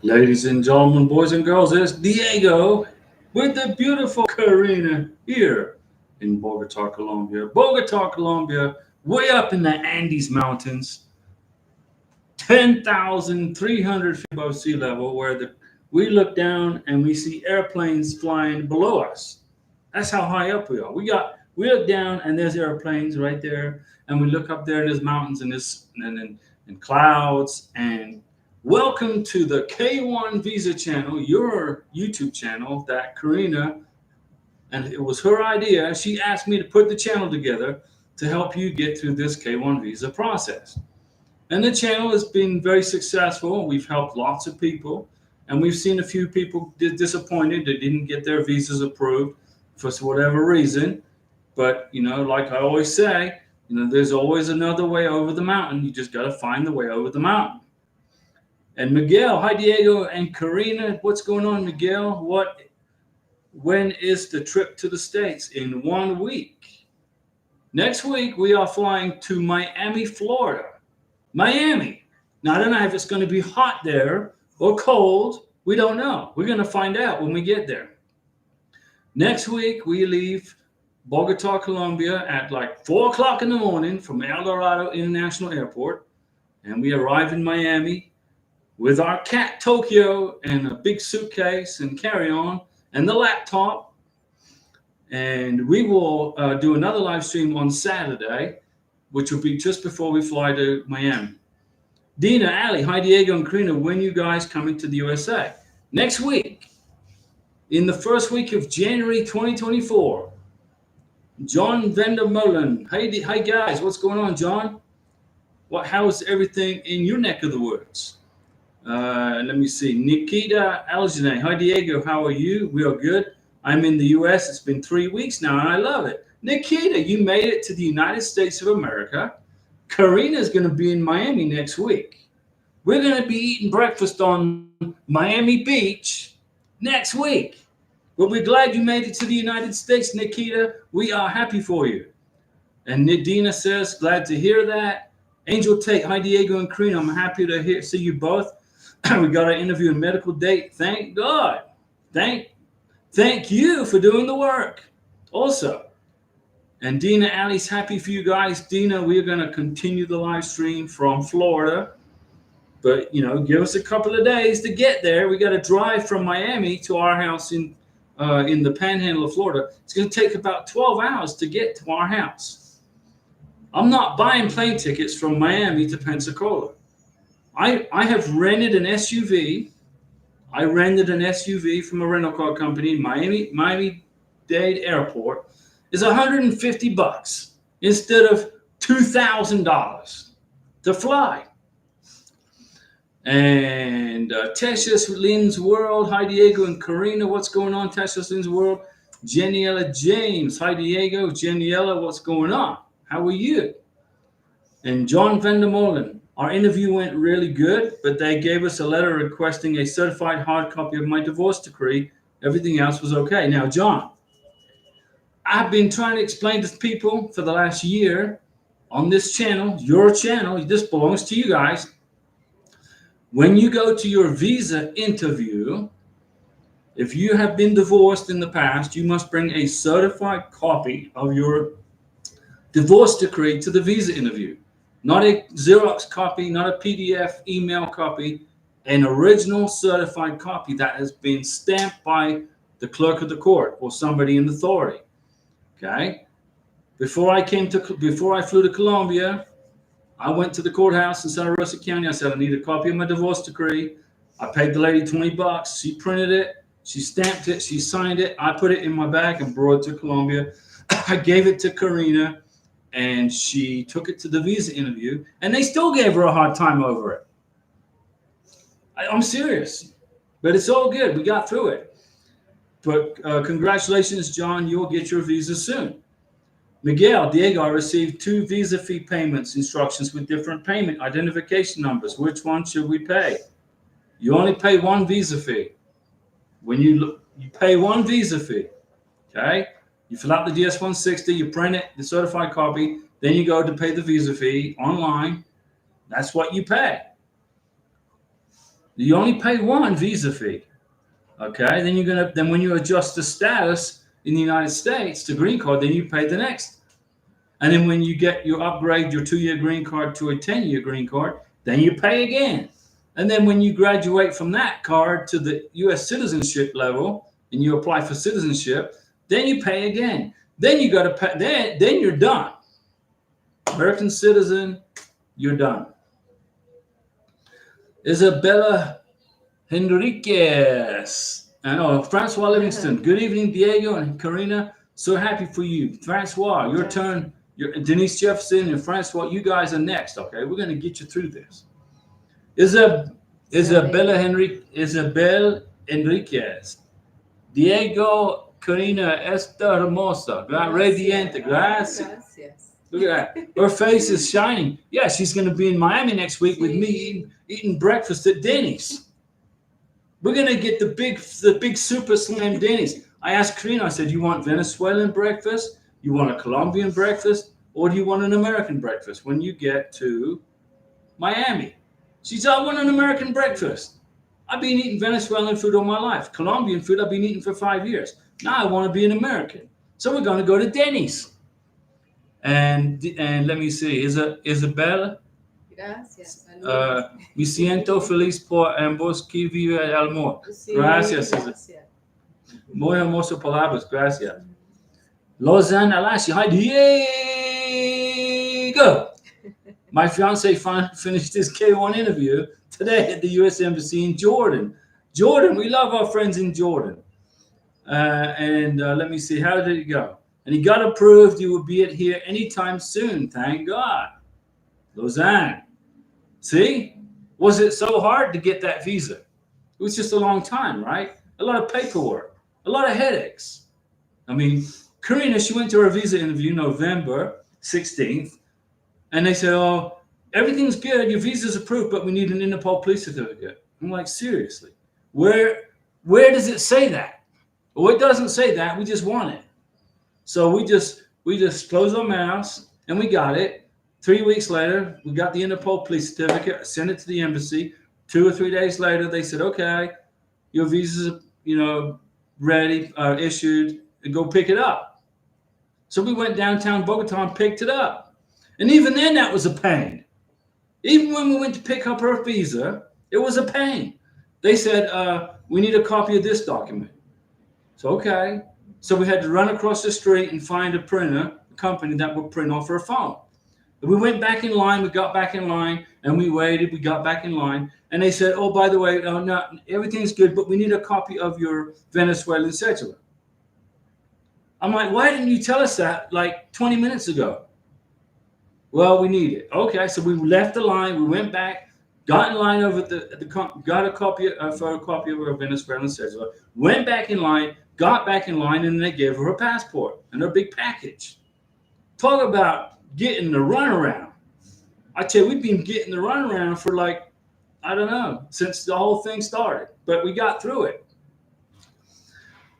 Ladies and gentlemen, boys and girls, it's Diego with the beautiful Karina here in Bogotá, Colombia. Bogotá, Colombia, way up in the Andes Mountains, 10,300 feet above sea level, where we look down and we see airplanes flying below us. That's how high up we are. We look down and there's airplanes right there, and we look up there and there's mountains and clouds. And welcome to the K1 Visa channel, your YouTube channel that Karina, and it was her idea. She asked me to put the channel together to help you get through this K1 Visa process. And the channel has been very successful. We've helped lots of people, and we've seen a few people disappointed that didn't get their visas approved for whatever reason. But, like I always say, there's always another way over the mountain. You just got to find the way over the mountain. And Miguel, hi Diego and Karina, what's going on, Miguel? When is the trip to the States? In 1 week. Next week, we are flying to Miami, Florida. Miami. Now, I don't know if it's going to be hot there or cold. We don't know. We're going to find out when we get there. Next week, we leave Bogotá, Colombia at like 4 o'clock in the morning from El Dorado International Airport. And we arrive in Miami with our cat Tokyo and a big suitcase and carry-on and the laptop. And we will do another live stream on Saturday, which will be just before we fly to Miami. Dina, Ali, hi Diego and Karina, when you guys coming to the USA? Next week, in the first week of January 2024. John Vandermolen, hi guys, what's going on, John? How is everything in your neck of the woods? Let me see. Nikita Algene, hi Diego, how are you? We are good. I'm in the US. It's been 3 weeks now, and I love it. Nikita, you made it to the United States of America. Karina is going to be in Miami next week. We're going to be eating breakfast on Miami Beach next week. But we're glad you made it to the United States, Nikita. We are happy for you. And Nadina says, glad to hear that. Angel Tate, hi Diego and Karina. I'm happy to see you both. We got our interview and medical date. Thank God. Thank you for doing the work. Also. And Dina Ali's happy for you guys. Dina, we're going to continue the live stream from Florida. But, give us a couple of days to get there. We got to drive from Miami to our house in the panhandle of Florida. It's going to take about 12 hours to get to our house. I'm not buying plane tickets from Miami to Pensacola. I have rented an SUV. I rented an SUV from a rental car company in Miami-Dade Airport. Is $150 instead of $2,000 to fly. And Tessius Lynn's World, hi Diego and Karina, what's going on? Tessius Lynn's World, Jeniella James, hi Diego, Jeniella, what's going on? How are you? And John Vandermolen, our interview went really good, but they gave us a letter requesting a certified hard copy of my divorce decree. Everything else was okay. Now, John, I've been trying to explain to people for the last year on this channel, your channel, this belongs to you guys. When you go to your visa interview, if you have been divorced in the past, you must bring a certified copy of your divorce decree to the visa interview. Not a Xerox copy, not a PDF email copy, an original certified copy that has been stamped by the clerk of the court or somebody in authority. Okay. Before I flew to Colombia, I went to the courthouse in Santa Rosa County. I said, I need a copy of my divorce decree. I paid the lady $20. She printed it. She stamped it. She signed it. I put it in my bag and brought it to Colombia. I gave it to Karina, and she took it to the visa interview, and they still gave her a hard time over it. I'm serious, but it's all good. We got through it. But congratulations, John. You'll get your visa soon. Miguel, Diego, I received 2 visa fee payments instructions with different payment identification numbers. Which one should we pay? You only pay one visa fee. When you pay one visa fee, okay? You fill out the DS-160, you print it, the certified copy, then you go to pay the visa fee online. That's what you pay. You only pay one visa fee. Okay, then when you adjust the status in the United States to green card, then you pay the next. And then when you upgrade your 2-year green card to a 10-year green card, then you pay again. And then when you graduate from that card to the U.S. citizenship level and you apply for citizenship, then you pay again. Then you got to pay. Then you're done. American citizen, you're done. Isabella Henriquez. I know, Francois Livingston. Good evening, Diego and Karina. So happy for you. Francois, your turn. Denise Jefferson and Francois, you guys are next, okay? We're going to get you through this. Isabel Enriquez. Diego, Karina, esta hermosa. Radiante. Gracias. Look at that. Her face is shining. Yeah, she's going to be in Miami next week with me eating breakfast at Denny's. We're going to get the big super slim Denny's. I asked Karina, I said, you want Venezuelan breakfast? You want a Colombian breakfast? Or do you want an American breakfast when you get to Miami? She said, I want an American breakfast. I've been eating Venezuelan food all my life. Colombian food I've been eating for 5 years. Now I want to be an American. So we're going to go to Denny's. And let me see, Isabel. Gracias. Me siento feliz por ambos que vive el amor. Gracias. Muy hermosas palabras. Gracias. Lausanne Alashi. Hi, Diego. My fiance finished his K1 interview today at the U.S. Embassy in Jordan. Jordan, we love our friends in Jordan. Let me see, how did it go? And he got approved. He will be here anytime soon. Thank God. Lausanne. See? Was it so hard to get that visa? It was just a long time, right? A lot of paperwork, a lot of headaches. I mean, Karina, she went to her visa interview November 16th, and they said, oh, everything's good. Your visa's approved, but we need an Interpol police certificate. I'm like, seriously? Where does it say that? Well, it doesn't say that. We just want it. So we just closed our mouths, and we got it. 3 weeks later, we got the Interpol police certificate, sent it to the embassy. 2 or 3 days later, they said, okay, your visa's, ready, issued, and go pick it up. So we went downtown Bogotá and picked it up. And even then, that was a pain. Even when we went to pick up her visa, it was a pain. They said, we need a copy of this document. So, okay. So we had to run across the street and find a company that would print off her phone. We went back in line, we got back in line, and we waited, we got back in line, and they said, oh, by the way, no, everything's good, but we need a copy of your Venezuelan cedula. I'm like, why didn't you tell us that like 20 minutes ago? Well, we need it. Okay, so we left the line, we went back, got in line over got a copy of her Venezuelan cedula, went back in line, got back in line, and they gave her passport and her big package. Talk about getting the runaround. I tell you, we've been getting the runaround for since the whole thing started, but we got through it.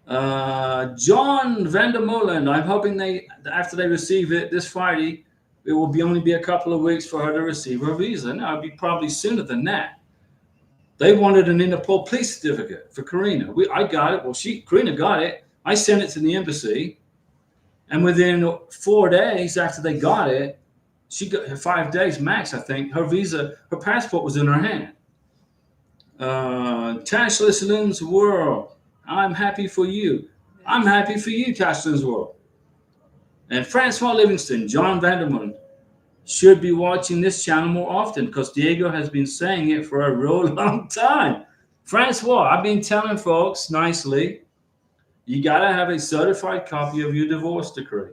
John Vandermolen, I'm hoping after they receive it this Friday, it will only be a couple of weeks for her to receive her visa. No, it'll be probably sooner than that. They wanted an Interpol police certificate for Karina. I got it. Well, Karina got it. I sent it to the embassy. And within 4 days after they got it, she got 5 days max, I think. Her passport was in her hand. Tashless Lynn's World. I'm happy for you. I'm happy for you, Tashless World. And Francois Livingston, John Vandermolen, should be watching this channel more often because Diego has been saying it for a real long time. Francois, I've been telling folks nicely, you got to have a certified copy of your divorce decree.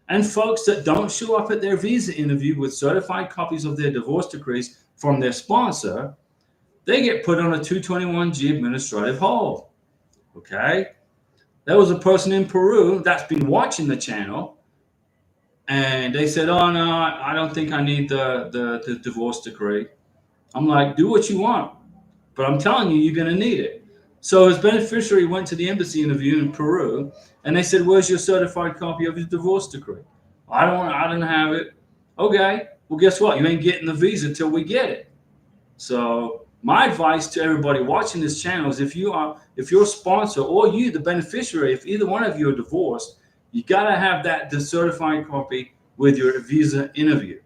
And folks that don't show up at their visa interview with certified copies of their divorce decrees from their sponsor, they get put on a 221G administrative hold. Okay? There was a person in Peru that's been watching the channel, and they said, oh, no, I don't think I need the divorce decree. I'm like, do what you want, but I'm telling you, you're going to need it. So his beneficiary went to the embassy interview in Peru, and they said, where's your certified copy of your divorce decree? I don't have it. Okay, well, guess what? You ain't getting the visa till we get it. So My advice to everybody watching this channel is if you're a sponsor or you, the beneficiary, if either one of you are divorced, you got to have the certified copy with your visa interview.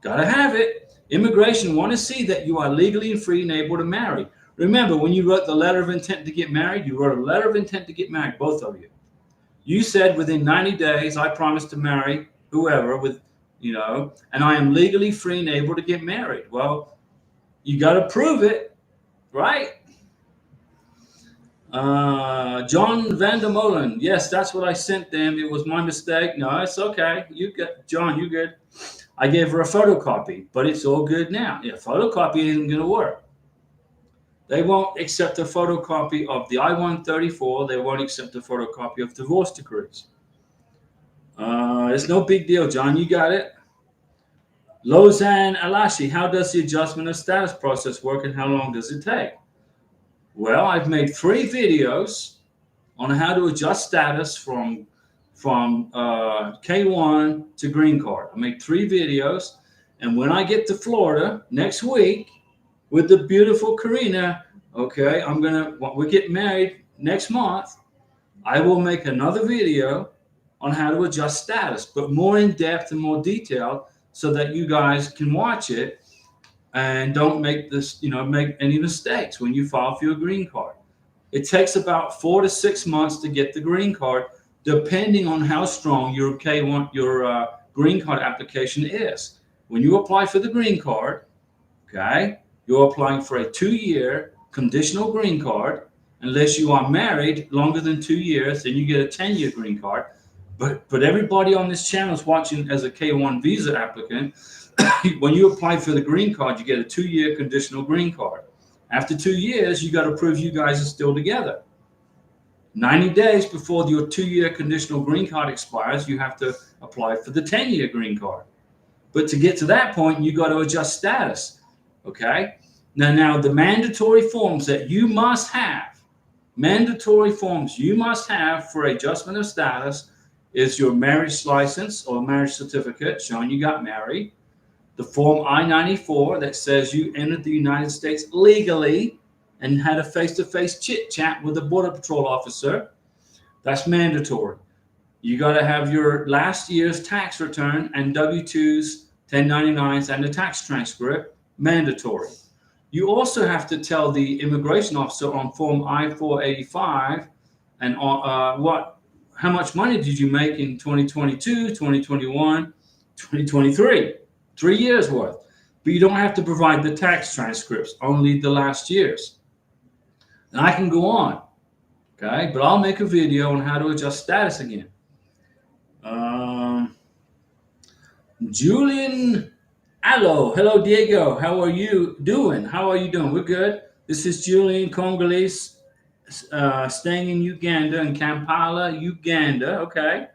Got to have it. Immigration want to see that you are legally and free and able to marry. Remember, when you wrote the letter of intent to get married, you wrote a letter of intent to get married, both of you. You said within 90 days, I promise to marry whoever and I am legally free and able to get married. Well, you got to prove it, right? John Vandermolen. Yes, that's what I sent them. It was my mistake. No, it's okay. You get John. You good? I gave her a photocopy, but it's all good now. Yeah, photocopy isn't going to work. They won't accept a photocopy of the I-134. They won't accept a photocopy of divorce decrees. It's no big deal, John. You got it. Lozan Alashi, how does the adjustment of status process work and how long does it take? Well, I've made 3 videos on how to adjust status from K1 to green card. I made 3 videos, and when I get to Florida next week with the beautiful Karina, okay, we get married next month. I will make another video on how to adjust status, but more in depth and more detailed, so that you guys can watch it and don't make any mistakes when you file for your green card. It takes about 4 to 6 months to get the green card, depending on how strong your green card application is. When you apply for the green card, okay, you're applying for a 2-year conditional green card. Unless you are married longer than 2 years, then you get a 10-year green card. But everybody on this channel is watching as a K1 visa applicant. When you apply for the green card, you get a 2-year conditional green card. After 2 years, you got to prove you guys are still together. 90 days before your 2-year conditional green card expires, you have to apply for the 10-year green card. But to get to that point, you got to adjust status. Okay? Now the mandatory forms that you must have, for adjustment of status is your marriage license or marriage certificate showing you got married, the form I-94 that says you entered the United States legally and had a face-to-face chit-chat with a Border Patrol officer. That's mandatory. You got to have your last year's tax return and W-2s, 1099s, and the tax transcript. Mandatory. You also have to tell the immigration officer on form I-485 and how much money did you make in 2022, 2021, 2023. 3 years worth. But you don't have to provide the tax transcripts, only the last year's. And I can go on, okay? But I'll make a video on how to adjust status again. Julian Allo. Hello, Diego. How are you doing? We're good. This is Julian, Congolese, staying in Uganda, in Kampala, Uganda. Okay.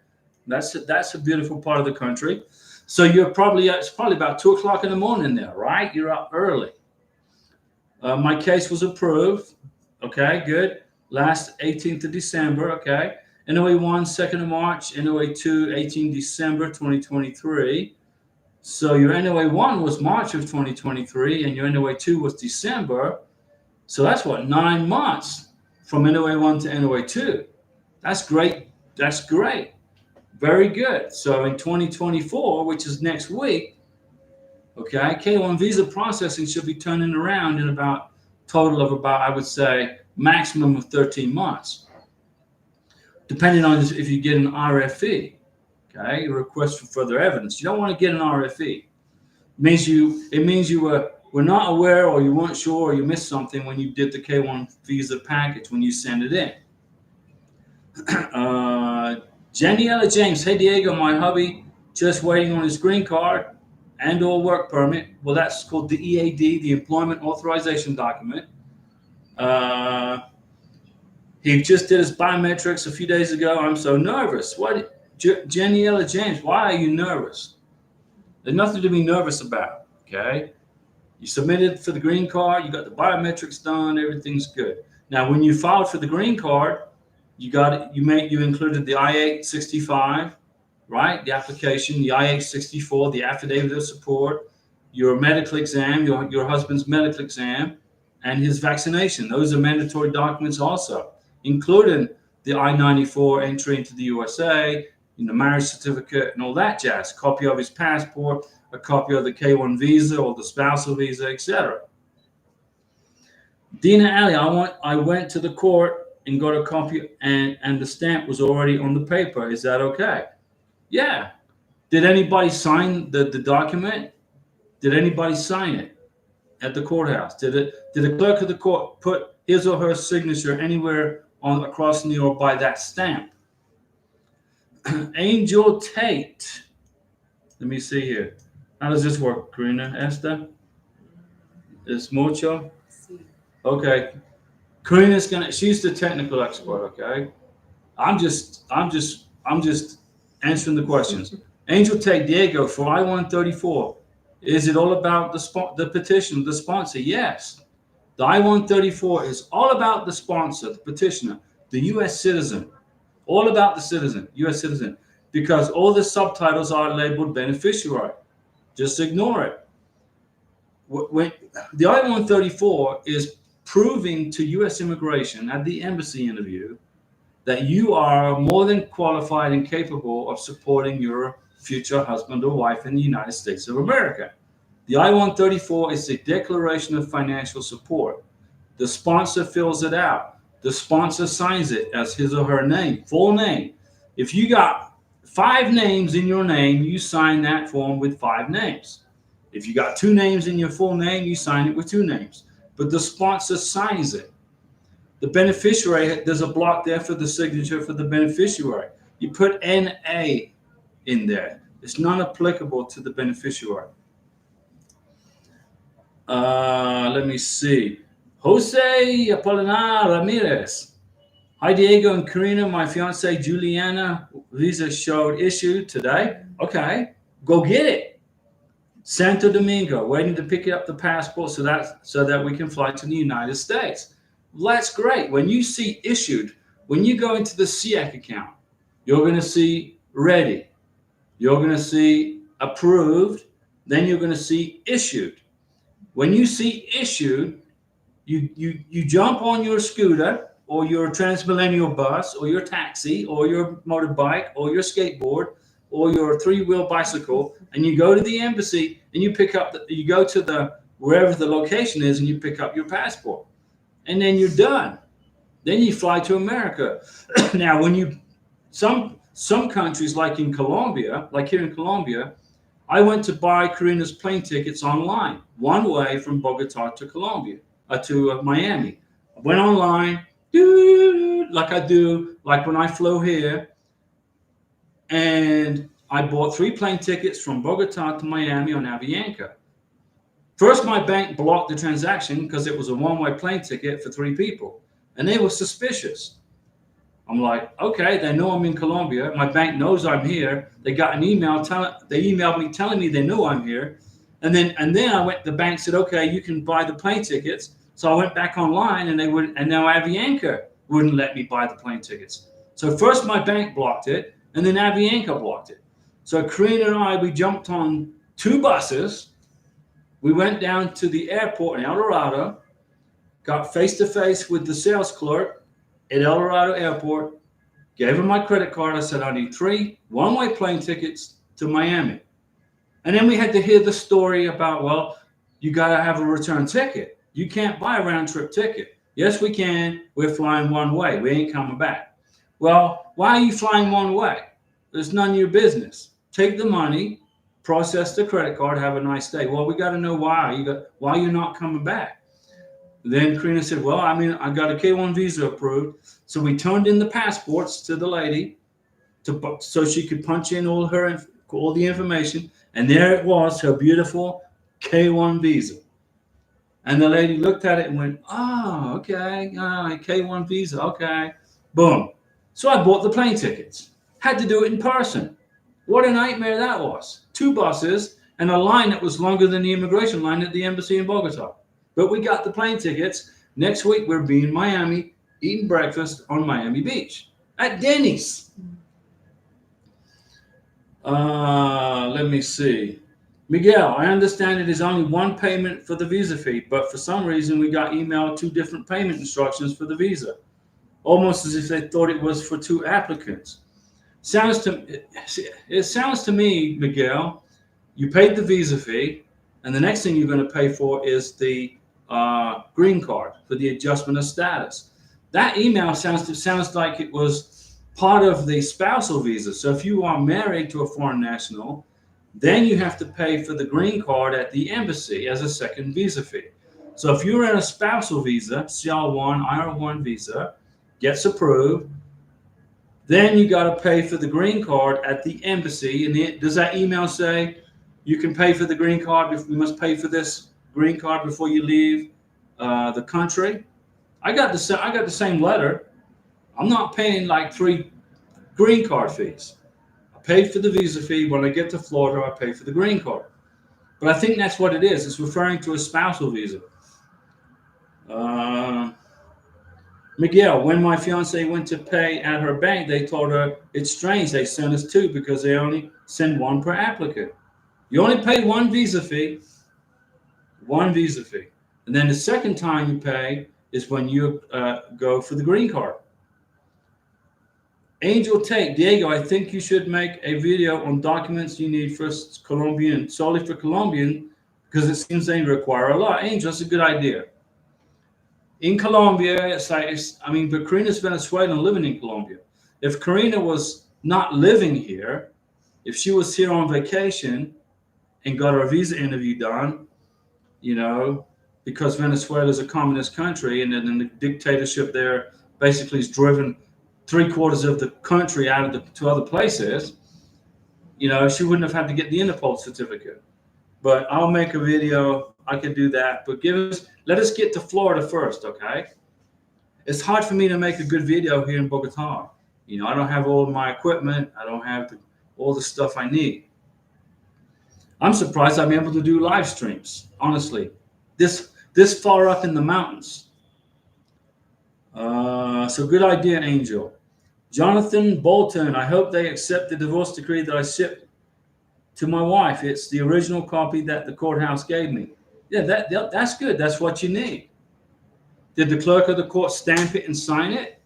That's a beautiful part of the country. So it's probably about 2 o'clock in the morning there, right? You're up early. My case was approved. Okay, good. Last 18th of December. Okay. NOA 1, 2nd of March. NOA 2, 18 December 2023. So your NOA 1 was March of 2023, and your NOA 2 was December. So that's 9 months from NOA 1 to NOA 2. That's great. Very good. So in 2024, which is next week, okay, K1 visa processing should be turning around in total of I would say, maximum of 13 months, depending on if you get an RFE, okay, a request for further evidence. You don't want to get an RFE. It means you were not aware, or you weren't sure, or you missed something when you did the K1 visa package when you send it in. Janiela James, hey Diego, my hubby just waiting on his green card and or work permit. Well, that's called the EAD, the Employment Authorization Document. He just did his biometrics a few days ago. I'm so nervous. Janiela James, why are you nervous? There's nothing to be nervous about, okay? You submitted for the green card, you got the biometrics done, everything's good. Now, when you filed for the green card, you included the I-865, right? The application, the I-864, the affidavit of support, your medical exam, your husband's medical exam, and his vaccination. Those are mandatory documents also, including the I-94 entry into the USA, the marriage certificate, and all that jazz. Copy of his passport, a copy of the K-1 visa or the spousal visa, etc. Dina Ali, I went to the court and got a copy, and the stamp was already on the paper. Is that okay? Yeah. Did anybody sign the document? Did anybody sign it at the courthouse? Did a clerk of the court put his or her signature anywhere on across New York by that stamp? Angel Tate. Let me see here. How does this work, Karina? Esta? Es mucho? Okay. Karina's she's the technical expert, okay? I'm just answering the questions. Angel Tate, Diego, for I-134, is it all about the petition, the sponsor? Yes. The I-134 is all about the sponsor, the petitioner, the U.S. citizen. All about the citizen, U.S. citizen, because all the subtitles are labeled beneficiary. Just ignore it. When the I-134 is proving to U.S. immigration at the embassy interview that you are more than qualified and capable of supporting your future husband or wife in the United States of America. The I-134 is a declaration of financial support. The sponsor fills it out. The sponsor signs it as his or her name, full name. If you got 5 names in your name, you sign that form with 5 names. If you got 2 names in your full name, you sign it with 2 names. But the sponsor signs it. The beneficiary, there's a block there for the signature for the beneficiary. You put NA in there. It's not applicable to the beneficiary. Let me see. Jose Apolinar Ramirez. Hi, Diego and Karina. My fiance Juliana visa showed issued today. Okay, go get it. Santo Domingo, waiting to pick up the passport so that we can fly to the United States. That's great. When you see issued, when you go into the SIAC account, you're going to see ready. You're going to see approved. Then you're going to see issued. When you see issued, you jump on your scooter or your transmillennial bus or your taxi or your motorbike or your skateboard or your 3-wheel bicycle, and you go to the embassy and you pick up you go to the wherever the location is and you pick up your passport, and then you're done. Then you fly to America. Now, when you some countries like in Colombia, like here in Colombia, I went to buy Karina's plane tickets online, one way from Bogotá to Colombia, to Miami. I went online, like I do, like when I flew here, and I bought 3 plane tickets from Bogotá to Miami on Avianca. First, my bank blocked the transaction because it was a one-way plane ticket for 3 people, and they were suspicious. I'm like, okay, they know I'm in Colombia. My bank knows I'm here. They got an email they emailed me telling me they knew I'm here. And then the bank said, okay, you can buy the plane tickets. So I went back online and now Avianca wouldn't let me buy the plane tickets. So first my bank blocked it, and then Avianca blocked it. So Karina and I, we jumped on 2 buses. We went down to the airport in El Dorado, got face to face with the sales clerk at El Dorado Airport, gave him my credit card. I said, I need 3 one-way plane tickets to Miami. And then we had to hear the story about, well, you got to have a return ticket. You can't buy a round-trip ticket. Yes, we can. We're flying one way. We ain't coming back. Well, why are you flying one way? It's none of your business. Take the money, process the credit card, have a nice day. Well, we got to know why you're not coming back. Then Karina said, well, I mean, I got a K-1 visa approved. So we turned in the passports to the lady so she could punch in all the information. And there it was, her beautiful K-1 visa. And the lady looked at it and went, oh, okay, K-1 visa, okay. Boom. So I bought the plane tickets. Had to do it in person. What a nightmare that was. 2 buses and a line that was longer than the immigration line at the embassy in Bogotá. But we got the plane tickets. Next week, we'll be in Miami, eating breakfast on Miami Beach at Denny's. Let me see. Miguel, I understand it is only one payment for the visa fee, but for some reason we got emailed 2 different payment instructions for the visa, almost as if they thought it was for 2 applicants. It sounds to me, Miguel, you paid the visa fee, and the next thing you're going to pay for is the green card for the adjustment of status. That email sounds like it was part of the spousal visa. So if you are married to a foreign national, then you have to pay for the green card at the embassy as a second visa fee. So if you're in a spousal visa, CR1, IR1 visa, gets approved, then you got to pay for the green card at the embassy. And does that email say you can pay for the green card? If you must pay for this green card before you leave the country. I got the same letter. I'm not paying like 3 green card fees. I paid for the visa fee. When I get to Florida, I pay for the green card. But I think that's what it is. It's referring to a spousal visa. Miguel, when my fiance went to pay at her bank, they told her it's strange they sent us 2 because they only send 1 per applicant. You only pay 1 visa fee, and then the second time you pay is when you go for the green card. Angel Tate, Diego, I think you should make a video on documents you need for Colombian, solely for Colombian, because it seems they require a lot. Angel, that's a good idea. In Colombia, but Karina's Venezuelan living in Colombia. If Karina was not living here, if she was here on vacation and got her visa interview done, because Venezuela is a communist country, and then the dictatorship there basically has driven 3/4 of the country out of to other places, she wouldn't have had to get the Interpol certificate. But I'll make a video. I could do that. But let us get to Florida first, okay? It's hard for me to make a good video here in Bogotá. I don't have all of my equipment. I don't have all the stuff I need. I'm surprised I'm able to do live streams, honestly. This far up in the mountains. So good idea, Angel. Jonathan Bolton, I hope they accept the divorce decree that I shipped to my wife. It's the original copy that the courthouse gave me. Yeah, that's good. That's what you need. Did the clerk of the court stamp it and sign it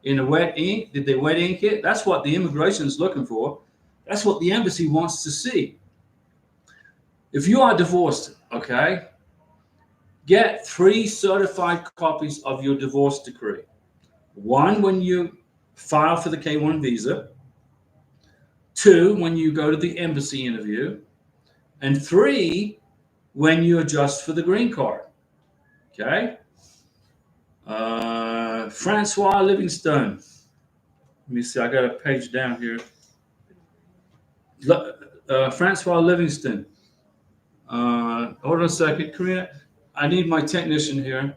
in a wet ink? Did they wet ink it? That's what the immigration is looking for. That's what the embassy wants to see. If you are divorced, okay, get 3 certified copies of your divorce decree. 1 when you file for the K1 visa, 2 when you go to the embassy interview, and 3 when you adjust for the green card. Okay? Francois Livingstone. Let me see, I got a page down here. Francois Livingston. Hold on a second, Karina. I need my technician here.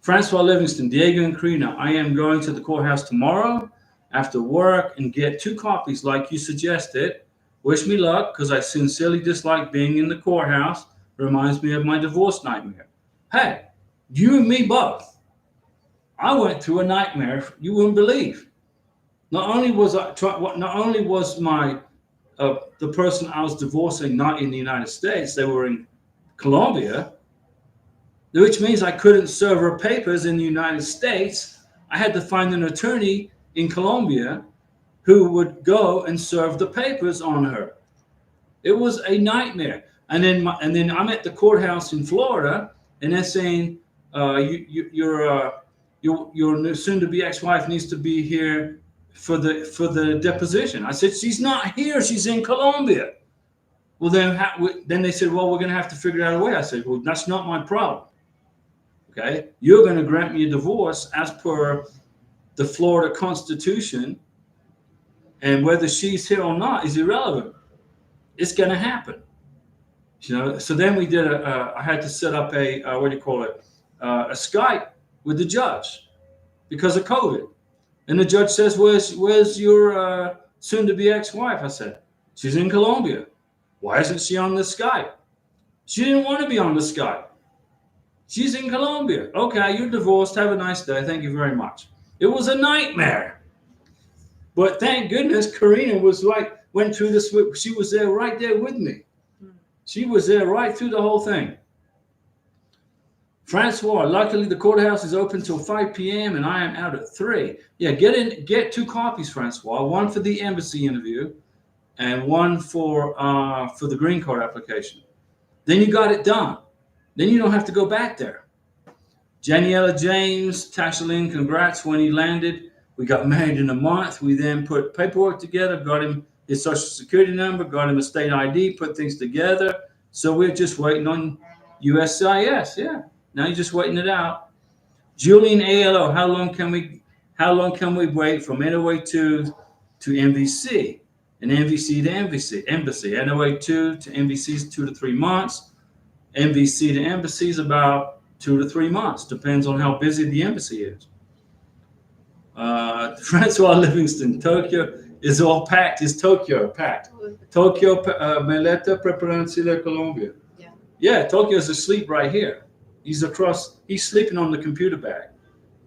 Francois Livingston, Diego and Karina, I am going to the courthouse tomorrow after work and get 2 copies like you suggested. Wish me luck, because I sincerely dislike being in the courthouse. Reminds me of my divorce nightmare. Hey, you and me both. I went through a nightmare you wouldn't believe. Not only was my the person I was divorcing not in the United States, they were in Colombia, which means I couldn't serve her papers in the United States. I had to find an attorney in Colombia who would go and serve the papers on her. It was a nightmare. And then I'm at the courthouse in Florida, and they're saying your soon-to-be ex-wife needs to be here for the deposition. I said, she's not here. She's in Colombia. Well, then they said, well, we're going to have to figure out a way. I said, well, that's not my problem. Okay, you're going to grant me a divorce as per the Florida Constitution, and whether she's here or not is irrelevant. It's going to happen. So then we did I had to set up a Skype with the judge because of COVID. And the judge says, where's your soon-to-be ex-wife? I said, she's in Colombia. Why isn't she on the Skype? She didn't want to be on the Skype. She's in Colombia. Okay, you're divorced. Have a nice day. Thank you very much. It was a nightmare. But thank goodness Karina went through this. She was there right there with me. She was there right through the whole thing. Francois, luckily the courthouse is open till 5 p.m. and I am out at 3. Yeah, get 2 copies, Francois. One for the embassy interview and one for the green card application. Then you got it done. Then you don't have to go back there. Janiela James, Tashalin, congrats when he landed. We got married in a month. We then put paperwork together, got him his social security number, got him a state ID, put things together. So we're just waiting on USCIS. Yeah. Now you're just waiting it out. Julian ALO, how long can we wait from NOA2 to MVC? And MVC to embassy. NOA2 to MVC is 2 to 3 months. MVC to embassy is about 2 to 3 months. Depends on how busy the embassy is. Francois Livingston, Tokyo is all packed. Is Tokyo packed? Tokyo, Meleta preparando la Colombia. Yeah, Tokyo's asleep right here. He's sleeping on the computer bag.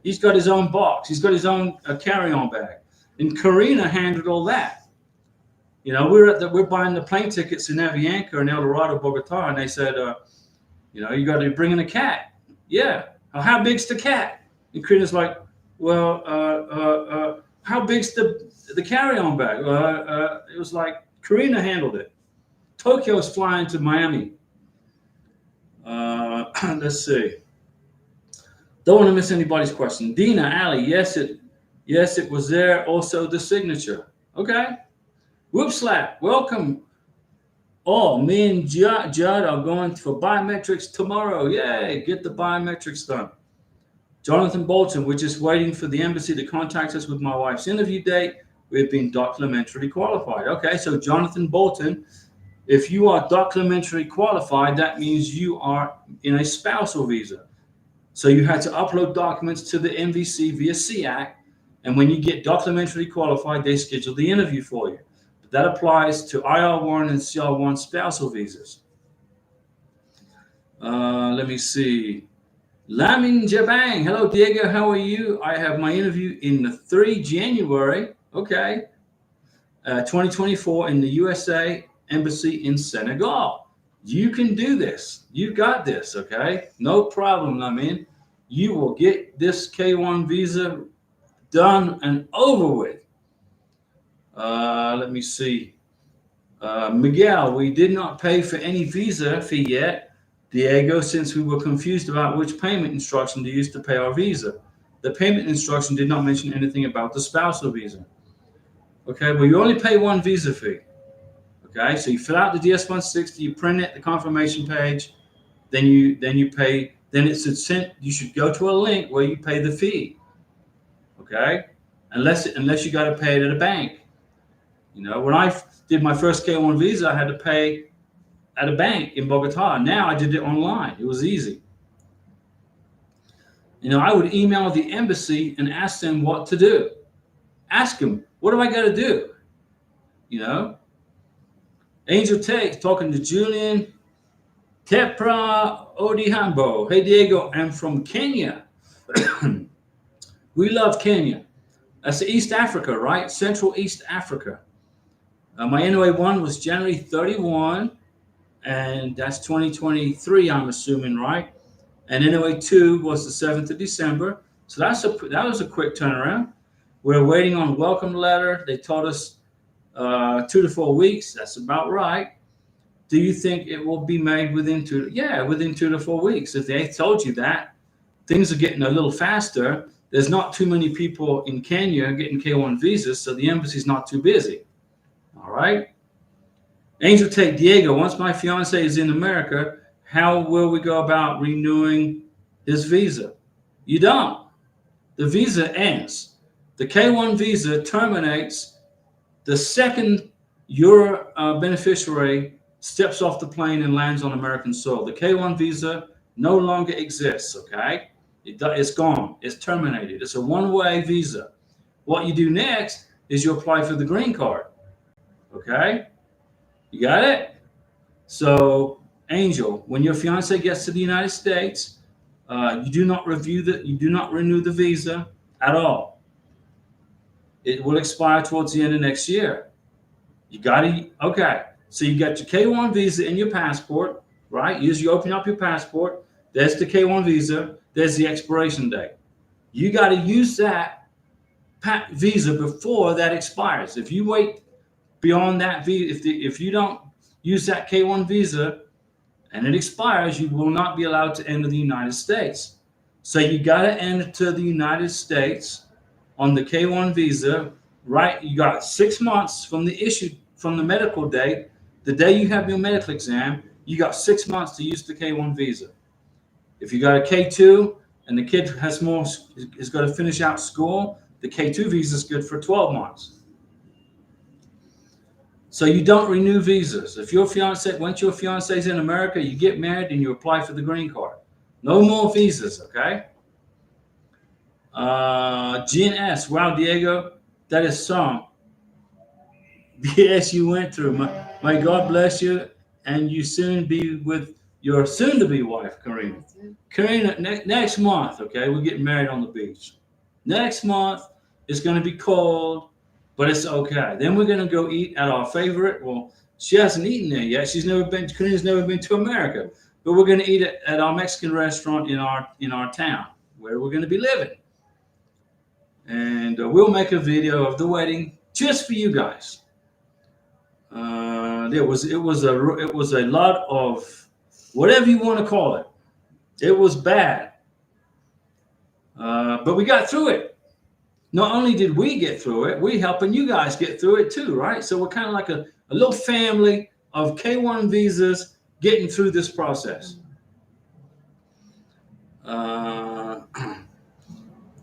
He's got his own box. He's got his own carry-on bag. And Karina handled all that. You know, we're buying the plane tickets in Avianca and El Dorado, Bogotá, and they said, you got to bring in a cat. Yeah. How big's the cat? And Karina's like, well, how big's the carry-on bag? It was like Karina handled it. Tokyo's flying to Miami. Let's see. Don't want to miss anybody's question. Dina, Ali, yes, it was there. Also the signature. Okay. Whoop slap. Welcome. Oh, me and Judd are going for biometrics tomorrow. Yay, get the biometrics done. Jonathan Bolton, we're just waiting for the embassy to contact us with my wife's interview date. We've been documentarily qualified. Okay, so Jonathan Bolton, if you are documentarily qualified, that means you are in a spousal visa. So you had to upload documents to the MVC via SEAC, and when you get documentarily qualified, they schedule the interview for you. But that applies to IR1 and CR1 spousal visas. Let me see. Lamin Jabang, hello Diego, how are you? I have my interview in the 3 January, okay, 2024 in the USA Embassy in Senegal. You can do this. You got this, okay? No problem, Lamin. You will get this K1 visa done and over with. Let me see. Miguel, we did not pay for any visa fee yet, Diego, since we were confused about which payment instruction to use to pay our visa. The payment instruction did not mention anything about the spousal visa. Okay, well, you only pay one visa fee. Okay, so you fill out the DS-160, you print it, the confirmation page, then you pay. Then it's sent. You should go to a link where you pay the fee. Okay, unless you got to pay it at a bank. You know, when I did my first K1 visa, I had to pay at a bank in Bogotá. Now I did it online. It was easy. You know, I would email the embassy and ask them what to do. Ask them, what do I got to do? You know. Angel Takes, talking to Julian. Tepra Odihambo. Hey, Diego, I'm from Kenya. We love Kenya. That's East Africa, right? Central East Africa. My NOA1 was January 31, and that's 2023, I'm assuming, right? And NOA2 was the 7th of December. So that was a quick turnaround. We're waiting on welcome letter. They told us 2 to 4 weeks. That's about right. Do you think it will be made within 2? Yeah, within 2 to 4 weeks. If they told you that, things are getting a little faster. There's not too many people in Kenya getting K1 visas, so the embassy's not too busy. All right. Angel Take, Diego, once my fiance is in America, how will we go about renewing his visa? You don't. The visa ends. The K1 visa terminates the second your beneficiary steps off the plane and lands on American soil. The K1 visa no longer exists, okay? It's gone. It's terminated. It's a one-way visa. What you do next is you apply for the green card, okay? You got it? So, Angel, when your fiance gets to the United States, you do not renew the visa at all. It will expire towards the end of next year. You got to, okay. So you got your K1 visa in your passport, right? You open up your passport. There's the K1 visa. There's the expiration date. You got to use that visa before that expires. If you wait beyond that visa, if you don't use that K1 visa and it expires, you will not be allowed to enter the United States. So you got to enter the United States on the K1 visa, right? You got 6 months from the medical date, the day you have your medical exam. You got 6 months to use the K1 visa. If you got a K2 and the kid is going to finish out school, the K2 visa is good for 12 months. So you don't renew visas. Once your fiance is in America, you get married and you apply for the green card. No more visas, okay? GNS, wow, Diego, that is some. Yes, you went through. My God bless you, and you soon be with your soon-to-be wife, Karina. Karina, next month, okay, we're getting married on the beach. Next month, it's going to be cold, but it's okay. Then we're going to go eat at our favorite. Well, she hasn't eaten there yet. Karina's never been to America, but we're going to eat at our Mexican restaurant in our town where we're going to be living. And we'll make a video of the wedding just for you guys. It was a lot of whatever you want to call it. It was bad, but we got through it. Not only did we get through it, we're helping you guys get through it too, right? So we're kind of like a little family of K1 visas getting through this process.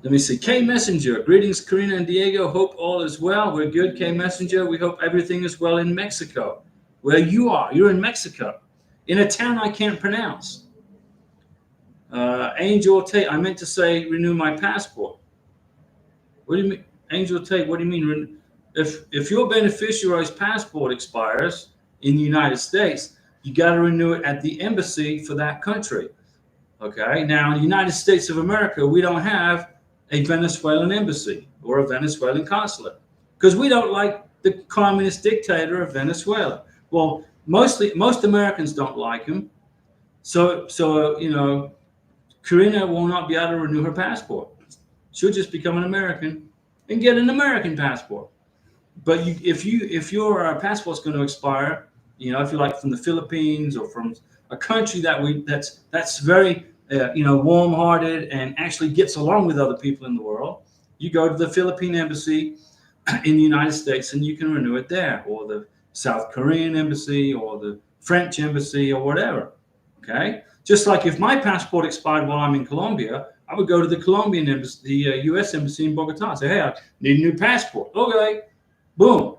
Let me see. K Messenger. Greetings, Karina and Diego. Hope all is well. We're good, K Messenger. We hope everything is well in Mexico. Where you are. You're in Mexico. In a town I can't pronounce. Angel Tate. I meant to say renew my passport. What do you mean? Angel Tate, what do you mean? If your beneficiary's passport expires in the United States, you got to renew it at the embassy for that country. Okay? Now, in the United States of America, we don't have a Venezuelan embassy or a Venezuelan consulate because we don't like the communist dictator of Venezuela. Well, most Americans don't like him. So Karina will not be able to renew her passport. She'll just become an American and get an American passport. But if your passport's going to expire, if you're like from the Philippines or from a country that's very warm-hearted and actually gets along with other people in the world, you go to the Philippine embassy in the United States and you can renew it there, or the South Korean embassy or the French embassy or whatever. Okay, just like if my passport expired while I'm in Colombia, I would go to the Colombian embassy, the U.S. embassy in Bogotá, and say, hey, I need a new passport. Okay, boom.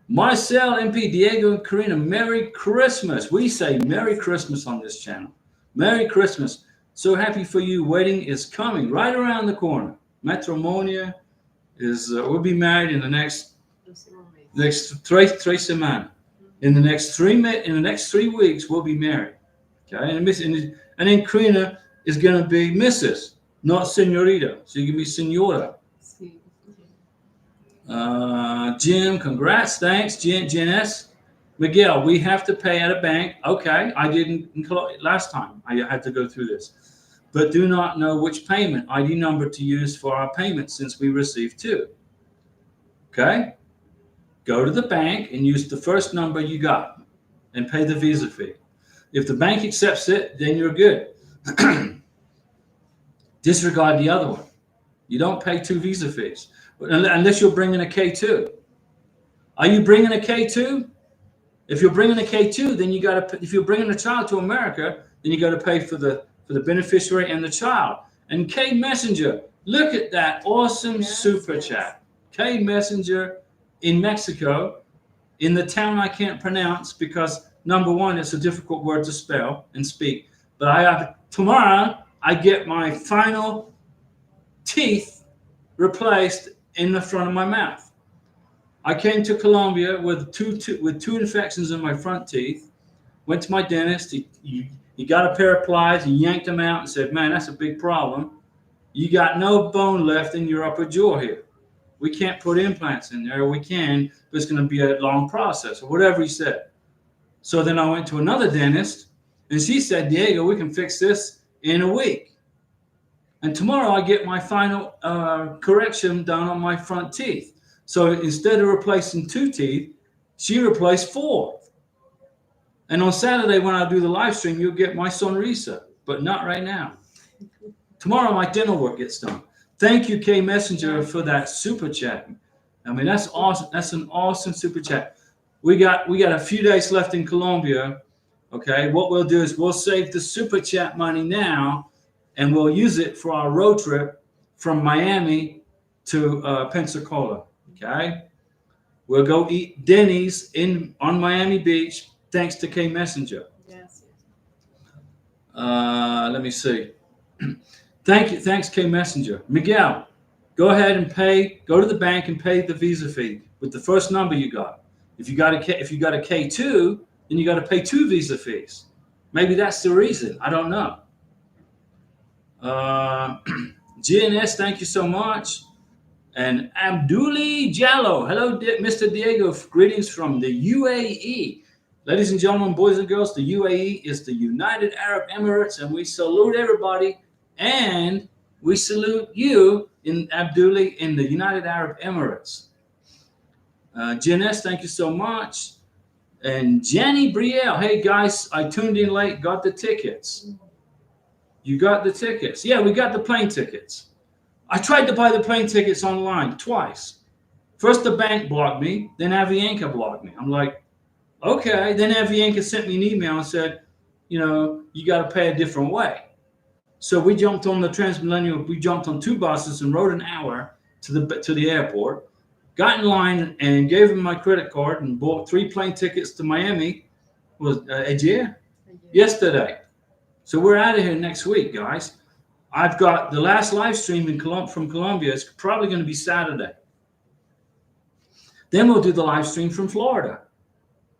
Marcel, MP, Diego, and Karina, Merry Christmas. We say Merry Christmas on this channel. Merry Christmas. So happy for you. Wedding is coming right around the corner. Matrimonia is, we'll be married in the next 3 semanas. In the next 3 weeks, we'll be married. Okay, and then Karina is going to be Mrs., not Senorita. So you can be Senora. Jim, congrats, thanks. Jen S. Miguel, we have to pay at a bank. Okay, I didn't last time. I had to go through this, but do not know which payment ID number to use for our payment since we received 2. Okay, go to the bank and use the first number you got and pay the Visa fee. If the bank accepts it, then you're good. Disregard the other one. You don't pay 2 Visa fees unless you're bringing a K2. Are you bringing a K2? If you're bringing a K2, then you got to. If you're bringing a child to America, then you got to pay for the beneficiary and the child. And K Messenger, look at that awesome super chat. K Messenger in Mexico, in the town I can't pronounce because number one, it's a difficult word to spell and speak. But tomorrow I get my final teeth replaced in the front of my mouth. I came to Colombia with two infections in my front teeth. Went to my dentist. He got a pair of pliers. He yanked them out and said, "Man, that's a big problem. You got no bone left in your upper jaw here. We can't put implants in there. We can, but it's going to be a long process, or whatever he said. So then I went to another dentist, and she said, Diego, we can fix this in a week. And tomorrow I get my final correction done on my front teeth. So instead of replacing 2 teeth, she replaced 4. And on Saturday when I do the live stream, you'll get my sonrisa, but not right now. Tomorrow my dental work gets done. Thank you, K Messenger, for that super chat. I mean, that's awesome. That's an awesome super chat. We got a few days left in Colombia. Okay, what we'll do is we'll save the super chat money now, and we'll use it for our road trip from Miami to Pensacola. Okay, we'll go eat Denny's on Miami Beach, thanks to K Messenger. Yes. Let me see. Thanks, K Messenger. Miguel, go ahead and pay. Go to the bank and pay the Visa fee with the first number you got. If you got a K2, then you got to pay 2 Visa fees. Maybe that's the reason. I don't know. GNS, thank you so much. And Abduli Jallo, hello, Mr. Diego. Greetings from the UAE. Ladies and gentlemen, boys and girls, the UAE is the United Arab Emirates, and we salute everybody. And we salute you, in Abduli, in the United Arab Emirates. GNS, thank you so much. And Jenny Brielle, hey guys, I tuned in late, got the tickets. You got the tickets? Yeah, we got the plane tickets. I tried to buy the plane tickets online twice. First, the bank blocked me, then Avianca blocked me. I'm like, okay. Then Avianca sent me an email and said, you got to pay a different way. So we jumped on the Transmillennial. We jumped on 2 buses and rode an hour to the airport. Got in line and gave him my credit card and bought 3 plane tickets to Miami. Was yesterday. So we're out of here next week, guys. I've got the last live stream from Colombia. It's probably going to be Saturday. Then we'll do the live stream from Florida.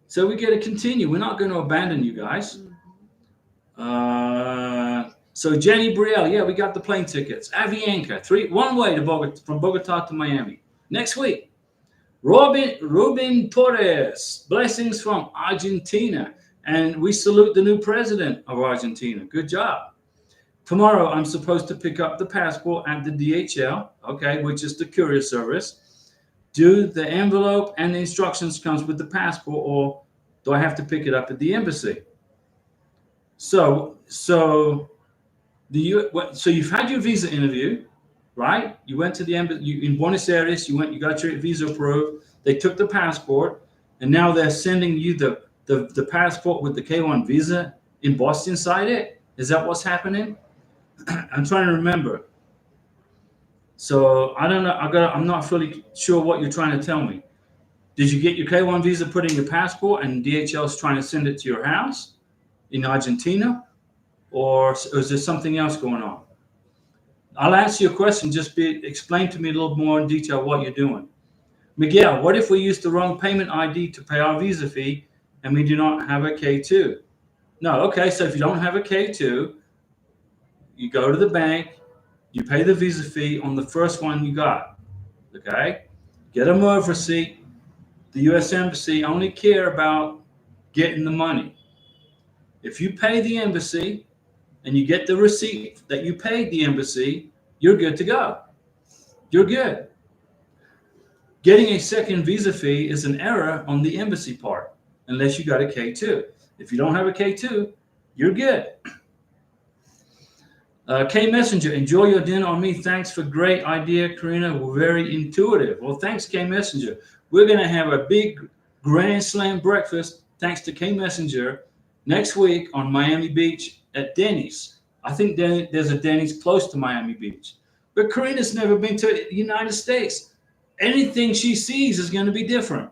So we got to continue. We're not going to abandon you guys. So Jenny Brielle, yeah, we got the plane tickets. Avianca, 1 way from Bogotá to Miami. Next week. Ruben Torres, blessings from Argentina. And we salute the new president of Argentina. Good job. Tomorrow, I'm supposed to pick up the passport at the DHL, okay, which is the courier service. Do the envelope and the instructions comes with the passport, or do I have to pick it up at the embassy? So you've had your visa interview, right? You went to the embassy in Buenos Aires. You got your visa approved. They took the passport, and now they're sending you the passport with the K1 visa embossed inside it. Is that what's happening? I'm trying to remember. So I don't know. I'm not fully sure what you're trying to tell me. Did you get your K1 visa put in your passport, and DHL is trying to send it to your house in Argentina, or is there something else going on? I'll answer your question. Just explain to me a little more in detail what you're doing. Miguel, what if we use the wrong payment ID to pay our visa fee and we do not have a K2? No, okay. So if you don't have a K2, you go to the bank, you pay the visa fee on the first one you got. Okay, get a MOV receipt. The U.S. Embassy only care about getting the money. If you pay the embassy and you get the receipt that you paid the embassy, you're good to go. You're good. Getting a second visa fee is an error on the embassy part, unless you got a K2. If you don't have a K2, you're good. K Messenger, enjoy your dinner on me. Thanks for great idea, Karina. We're very intuitive. Well, thanks, K Messenger. We're going to have a big Grand Slam breakfast, thanks to K Messenger, next week on Miami Beach at Denny's. I think there's a Denny's close to Miami Beach. But Karina's never been to the United States. Anything she sees is going to be different.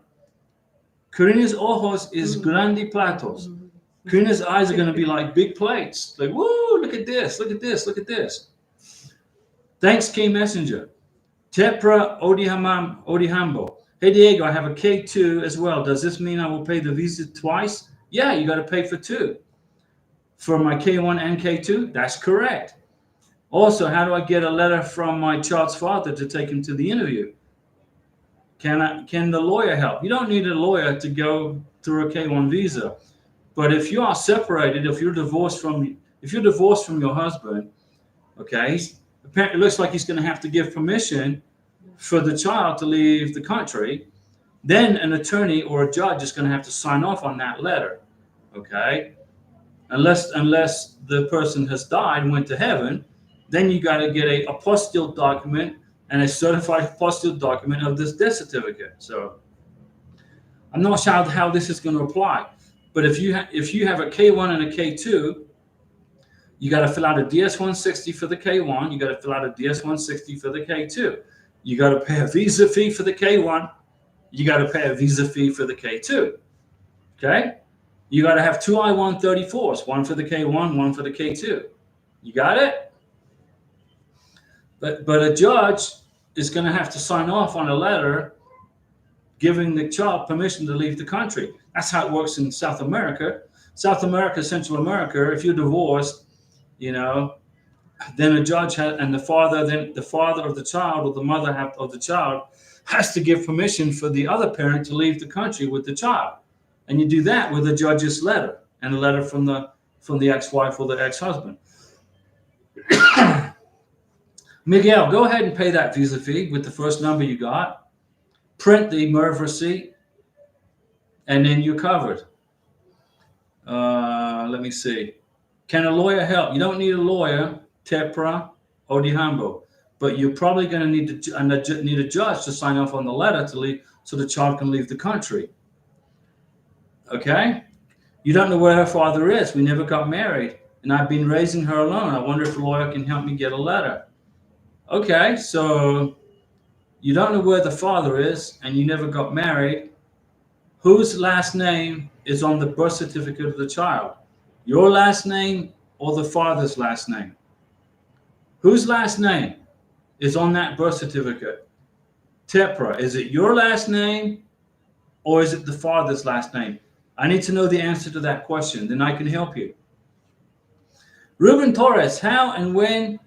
Karina's ojos is grande platos. Karina's eyes are going to be like big plates. Like, whoa, look at this, look at this, look at this. Thanks, K Messenger. Tepra Odihambo. Hey, Diego, I have a K2 as well. Does this mean I will pay the visa twice? Yeah, you got to pay for 2. For my K1 and K2? That's correct. Also, how do I get a letter from my child's father to take him to the interview? Can the lawyer help? You don't need a lawyer to go through a K-1 visa. But if you are separated, if you're divorced from your husband, okay, apparently it looks like he's going to have to give permission for the child to leave the country. Then an attorney or a judge is going to have to sign off on that letter, okay? Unless the person has died and went to heaven, then you got to get a apostille document and a certified apostille document of this death certificate. So I'm not sure how this is going to apply, but if you have a K1 and a K2, you got to fill out a DS-160 for the K1. You got to fill out a DS-160 for the K2. You got to pay a visa fee for the K1. You got to pay a visa fee for the K2. Okay? You got to have two I-134s, one for the K1, one for the K2. You got it? But a judge is going to have to sign off on a letter giving the child permission to leave the country. That's how it works in South America. South America, Central America, if you're divorced, then a judge and the father of the child or the mother of the child has to give permission for the other parent to leave the country with the child. And you do that with a judge's letter and a letter from the ex-wife or the ex-husband. Miguel, go ahead and pay that visa fee with the first number you got. Print the MERV receipt, and then you're covered. Let me see. Can a lawyer help? You don't need a lawyer, Tepra or Dihambo, but you're probably going to need a judge to sign off on the letter to leave, so the child can leave the country. Okay? You don't know where her father is. We never got married, and I've been raising her alone. I wonder if a lawyer can help me get a letter. Okay, so you don't know where the father is, and you never got married. Whose last name is on the birth certificate of the child? Your last name or the father's last name? Whose last name is on that birth certificate? Tepra, is it your last name or is it the father's last name? I need to know the answer to that question, then I can help you. Ruben Torres, how and when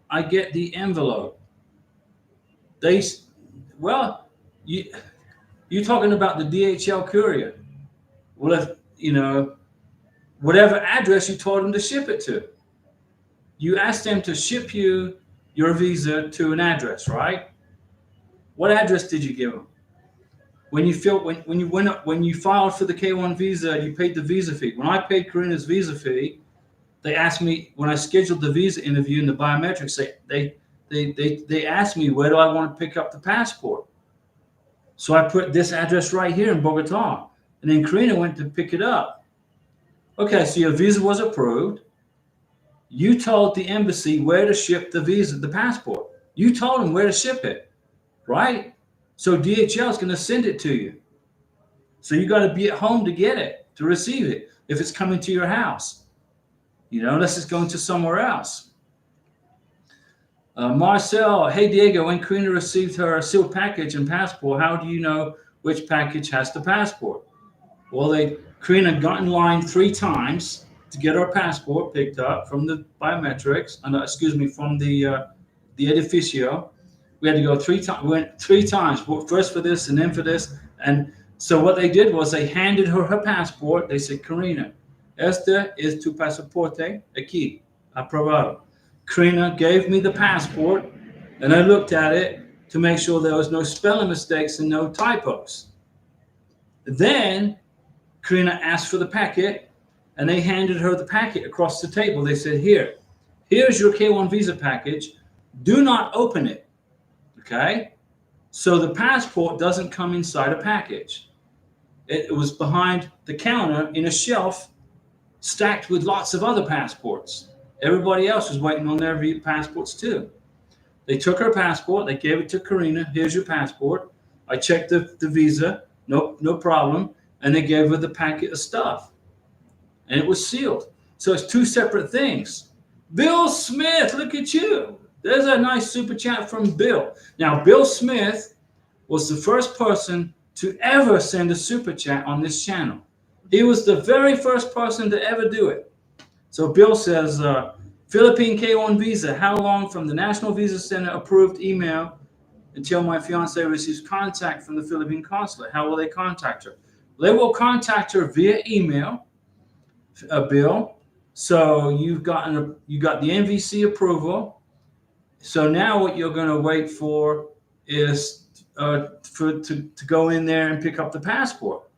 I get the envelope? You're talking about the DHL courier. Well, if, whatever address you told them to ship it to. You asked them to ship you your visa to an address, right? What address did you give them? When you filed for the K1 visa, you paid the visa fee. When I paid Karina's visa fee, they asked me, when I scheduled the visa interview in the biometrics, they asked me, where do I want to pick up the passport? So I put this address right here in Bogotá, and then Karina went to pick it up. Okay, so your visa was approved. You told the embassy where to ship the visa, the passport. You told them where to ship it, right? So DHL is going to send it to you. So you got to be at home to get it, to receive it, if it's coming to your house. Unless it's going to somewhere else. Marcel, hey Diego, when Karina received her sealed package and passport, how do you know which package has the passport? Well, Karina got in line 3 times to get her passport picked up from the biometrics, from the edificio. We had to go 3 times. We went 3 times, first for this and then for this. And so what they did was they handed her passport. They said, Karina, este es tu pasaporte aquí, aprobado. Karina gave me the passport, and I looked at it to make sure there was no spelling mistakes and no typos. Then Karina asked for the packet, and they handed her the packet across the table. They said, here's your K1 visa package. Do not open it, okay? So the passport doesn't come inside a package. It was behind the counter in a shelf stacked with lots of other passports. Everybody else was waiting on their passports too. They took her passport. They gave it to Karina. Here's your passport. I checked the visa. No problem. And they gave her the packet of stuff. And it was sealed. So it's 2 separate things. Bill Smith, look at you. There's a nice super chat from Bill. Now, Bill Smith was the first person to ever send a super chat on this channel. He was the very first person to ever do it. So Bill says, Philippine K1 visa, how long from the National Visa Center approved email until my fiance receives contact from the Philippine consulate. How will they contact her? They will contact her via email, Bill. So you got the NVC approval. So now what you're going to wait for is to go in there and pick up the passport.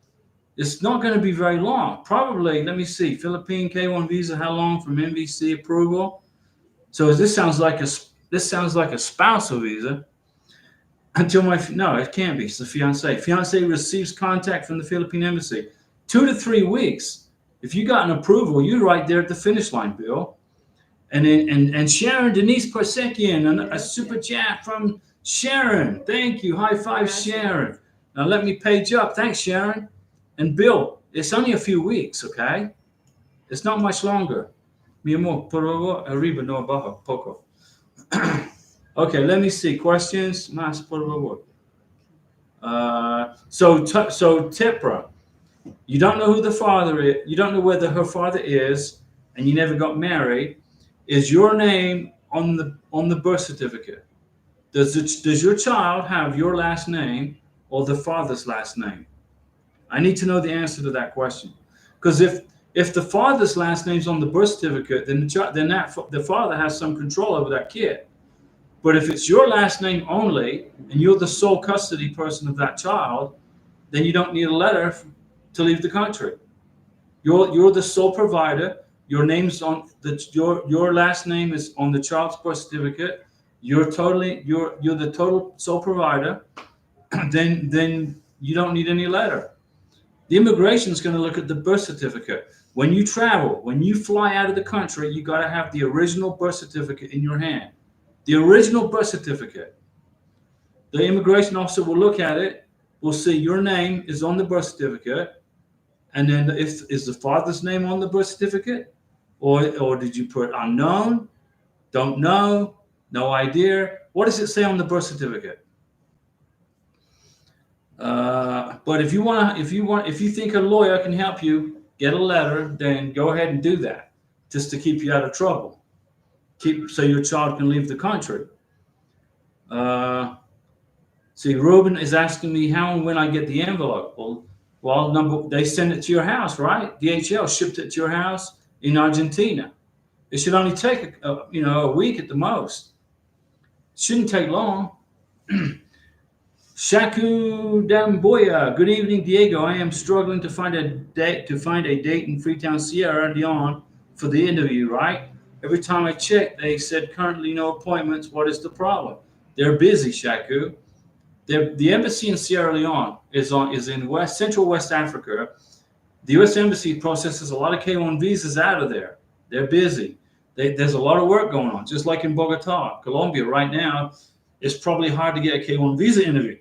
It's not going to be very long. Probably, let me see, Philippine K1 visa. How long from NVC approval? So this sounds like a spousal visa. Until no, it can't be. It's the fiance. Fiance receives contact from the Philippine embassy. 2 to 3 weeks. If you got an approval, you're right there at the finish line, Bill. And Sharon Denise Parsekian, a super chat from Sharon. Thank you. High five, Sharon. Now let me page up. Thanks, Sharon. And Bill, it's only a few weeks, okay? It's not much longer. Mi amor, por favor, arriba, no abajo, poco. Okay, let me see. Questions? Más, por favor. So Tipra, you don't know who the father is. You don't know whether her father is, and you never got married. Is your name on the birth certificate? Does your child have your last name or the father's last name? I need to know the answer to that question, because if the father's last name's on the birth certificate, then the father has some control over that kid. But if it's your last name only, and you're the sole custody person of that child, then you don't need a letter to leave the country. You're the sole provider. Your name's on your last name is on the child's birth certificate. You're the total sole provider. Then you don't need any letter. The immigration is going to look at the birth certificate. When you travel, when you fly out of the country, you got to have the original birth certificate in your hand. The original birth certificate. The immigration officer will look at it, will see your name is on the birth certificate, and then is the father's name on the birth certificate, or did you put unknown, don't know, no idea? What does it say on the birth certificate? But if you think a lawyer can help you get a letter, then go ahead and do that, just to keep you out of trouble. So your child can leave the country. See, Ruben is asking me how and when I get the envelope. Well, they send it to your house, right? DHL shipped it to your house in Argentina. It should only take a week at the most. Shouldn't take long. Shaku Damboya. Good evening, Diego. I am struggling to find a date in Freetown, Sierra Leone for the interview, right? Every time I check, they said currently no appointments. What is the problem? They're busy, Shaku. The embassy in Sierra Leone is in Central West Africa. The U.S. Embassy processes a lot of K1 visas out of there. They're busy. There's a lot of work going on, just like in Bogotá, Colombia right now. It's probably hard to get a K1 visa interview.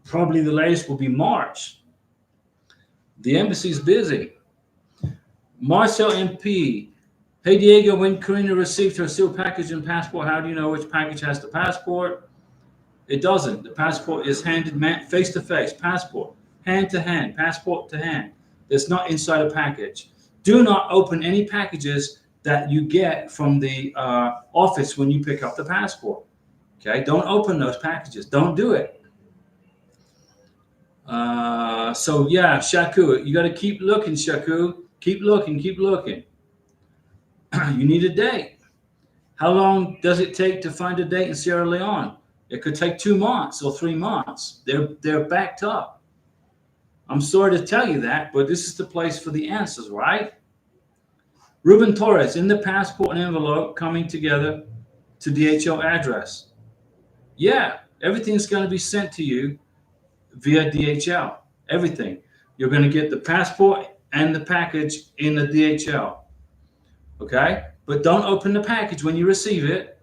Probably the latest will be March. The embassy's busy. Marcel MP. Hey, Diego, when Karina received her sealed package and passport, how do you know which package has the passport? It doesn't. The passport is handed face to face. Passport, hand to hand, passport to hand. It's not inside a package. Do not open any packages that you get from the office when you pick up the passport. Okay, don't open those packages. Don't do it. So yeah, Shaku, you got to keep looking, Shaku. Keep looking. You need a date. How long does it take to find a date in Sierra Leone? It could take 2 months or 3 months. They're backed up. I'm sorry to tell you that, but this is the place for the answers, right? Ruben Torres, in the passport and envelope coming together to DHL address. Yeah, everything's going to be sent to you via DHL. Everything. You're going to get the passport and the package in the DHL. Okay? But don't open the package when you receive it.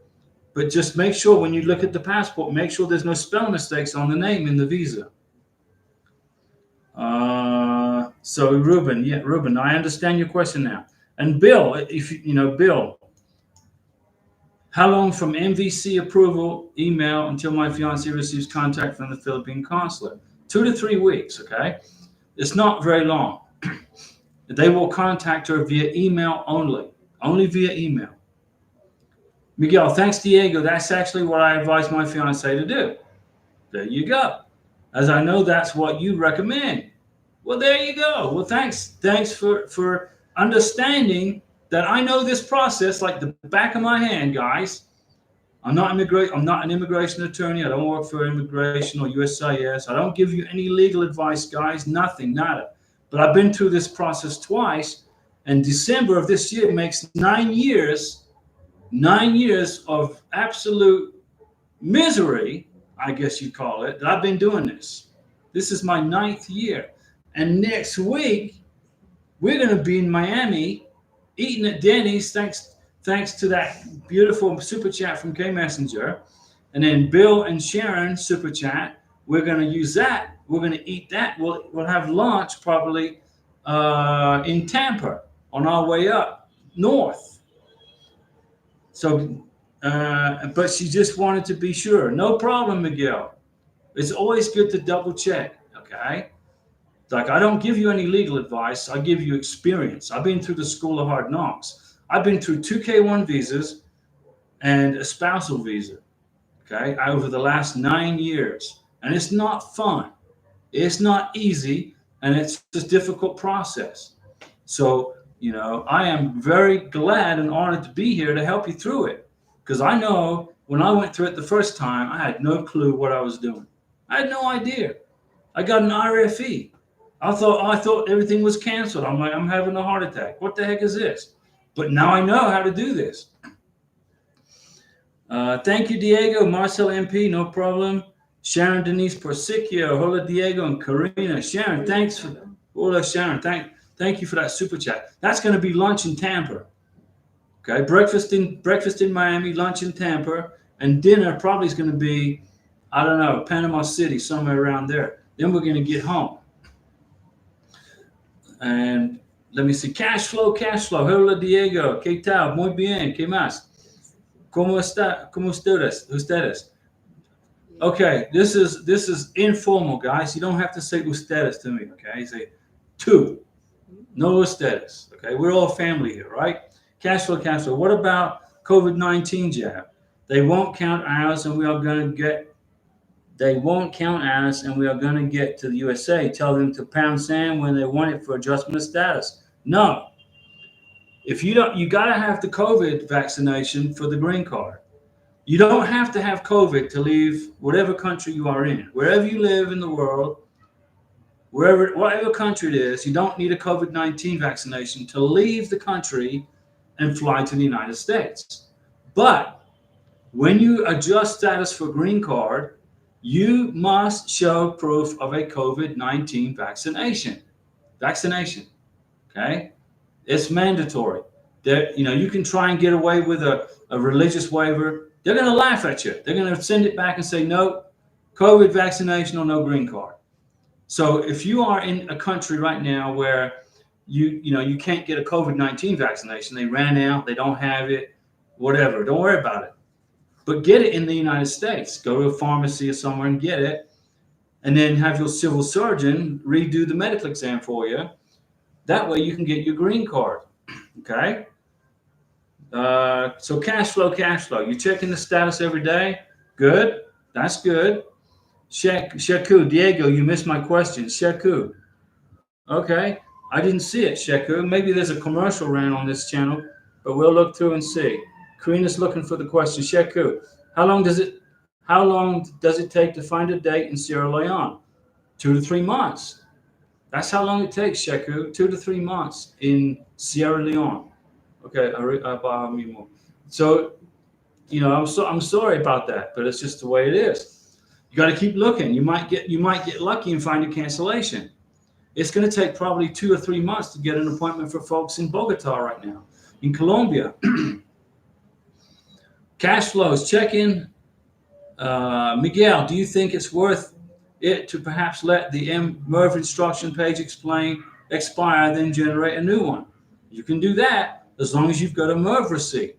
But just make sure when you look at the passport, make sure there's no spelling mistakes on the name in the visa. So Ruben, I understand your question now. And Bill, Bill, how long from MVC approval email until my fiance receives contact from the Philippine consulate? 2 to 3 weeks, okay? It's not very long. They will contact her via email only via email. Miguel, thanks, Diego. That's actually what I advise my fiance to do. There you go. As I know that's what you recommend. Well, there you go. Well, thanks for understanding that I know this process like the back of my hand, guys. I'm not an immigration attorney. I don't work for immigration or USCIS. I don't give you any legal advice, guys. Nothing, nada. But I've been through this process twice, and December of this year makes 9 years. 9 years of absolute misery, I guess you call it, that I've been doing this. This is my 9th year. And next week, we're going to be in Miami eating at Denny's, thanks to that beautiful super chat from K Messenger. And then Bill and Sharon super chat. We're going to use that. We're going to eat that. We'll have lunch probably in Tampa on our way up north. So, but she just wanted to be sure. No problem, Miguel. It's always good to double check. Okay. Like, I don't give you any legal advice. I give you experience. I've been through the school of hard knocks. I've been through 2 K1 visas and a spousal visa, okay, over the last 9 years. And it's not fun. It's not easy, and it's a difficult process. So, I am very glad and honored to be here to help you through it. Because I know when I went through it the first time, I had no clue what I was doing. I had no idea. I got an RFE. I thought everything was canceled. I'm like, I'm having a heart attack. What the heck is this? But now I know how to do this. Thank you, Diego. Marcel MP, no problem. Sharon Denise Persicchio. Hola, Diego and Karina. Sharon, thanks for that. Hola, Sharon. Thank you for that super chat. That's going to be lunch in Tampa. Okay, breakfast in Miami, lunch in Tampa, and dinner probably is going to be, I don't know, Panama City, somewhere around there. Then we're going to get home. And let me see. Cash flow. Hola, Diego. ¿Qué tal? Muy bien. ¿Qué más? ¿Cómo está? ¿Cómo ustedes? Okay, this is informal, guys. You don't have to say ustedes to me, okay? Say tú. No ustedes. Okay, we're all family here, right? Cash flow. What about COVID-19 jab? They won't count ours, and we are going to get. They won't count ours, and we are going to get to the USA. Tell them to pound sand when they want it for adjustment of status. No. If you don't, you got to have the COVID vaccination for the green card. You don't have to have COVID to leave whatever country you are in. Wherever you live in the world, whatever country it is, you don't need a COVID-19 vaccination to leave the country and fly to the United States. But when you adjust status for green card, you must show proof of a COVID-19 vaccination. Okay? It's mandatory. That you can try and get away with a religious waiver. They're going to laugh at you. They're going to send it back and say, no, COVID vaccination or no green card. So if you are in a country right now where you can't get a COVID-19 vaccination, they ran out, they don't have it, whatever, don't worry about it. But get it in the United States. Go to a pharmacy or somewhere and get it, and then have your civil surgeon redo the medical exam for you. That way you can get your green card. Okay? So cash flow. You're checking the status every day? Good. That's good. Sheku, Diego, you missed my question. Sheku. Okay. I didn't see it, Sheku. Maybe there's a commercial ran on this channel, but we'll look through and see. Karina's looking for the question. Sheku, how long does it take to find a date in Sierra Leone? 2 to 3 months. That's how long it takes, Sheku. 2 to 3 months in Sierra Leone. Okay, so I'm sorry about that, but it's just the way it is. You got to keep looking. You might get lucky and find a cancellation. It's going to take probably 2 or 3 months to get an appointment for folks in Bogotá right now, in Colombia. Cash flows, check in. Miguel, do you think it's worth it to perhaps let the MERV instruction page expire, then generate a new one? You can do that as long as you've got a MERV receipt.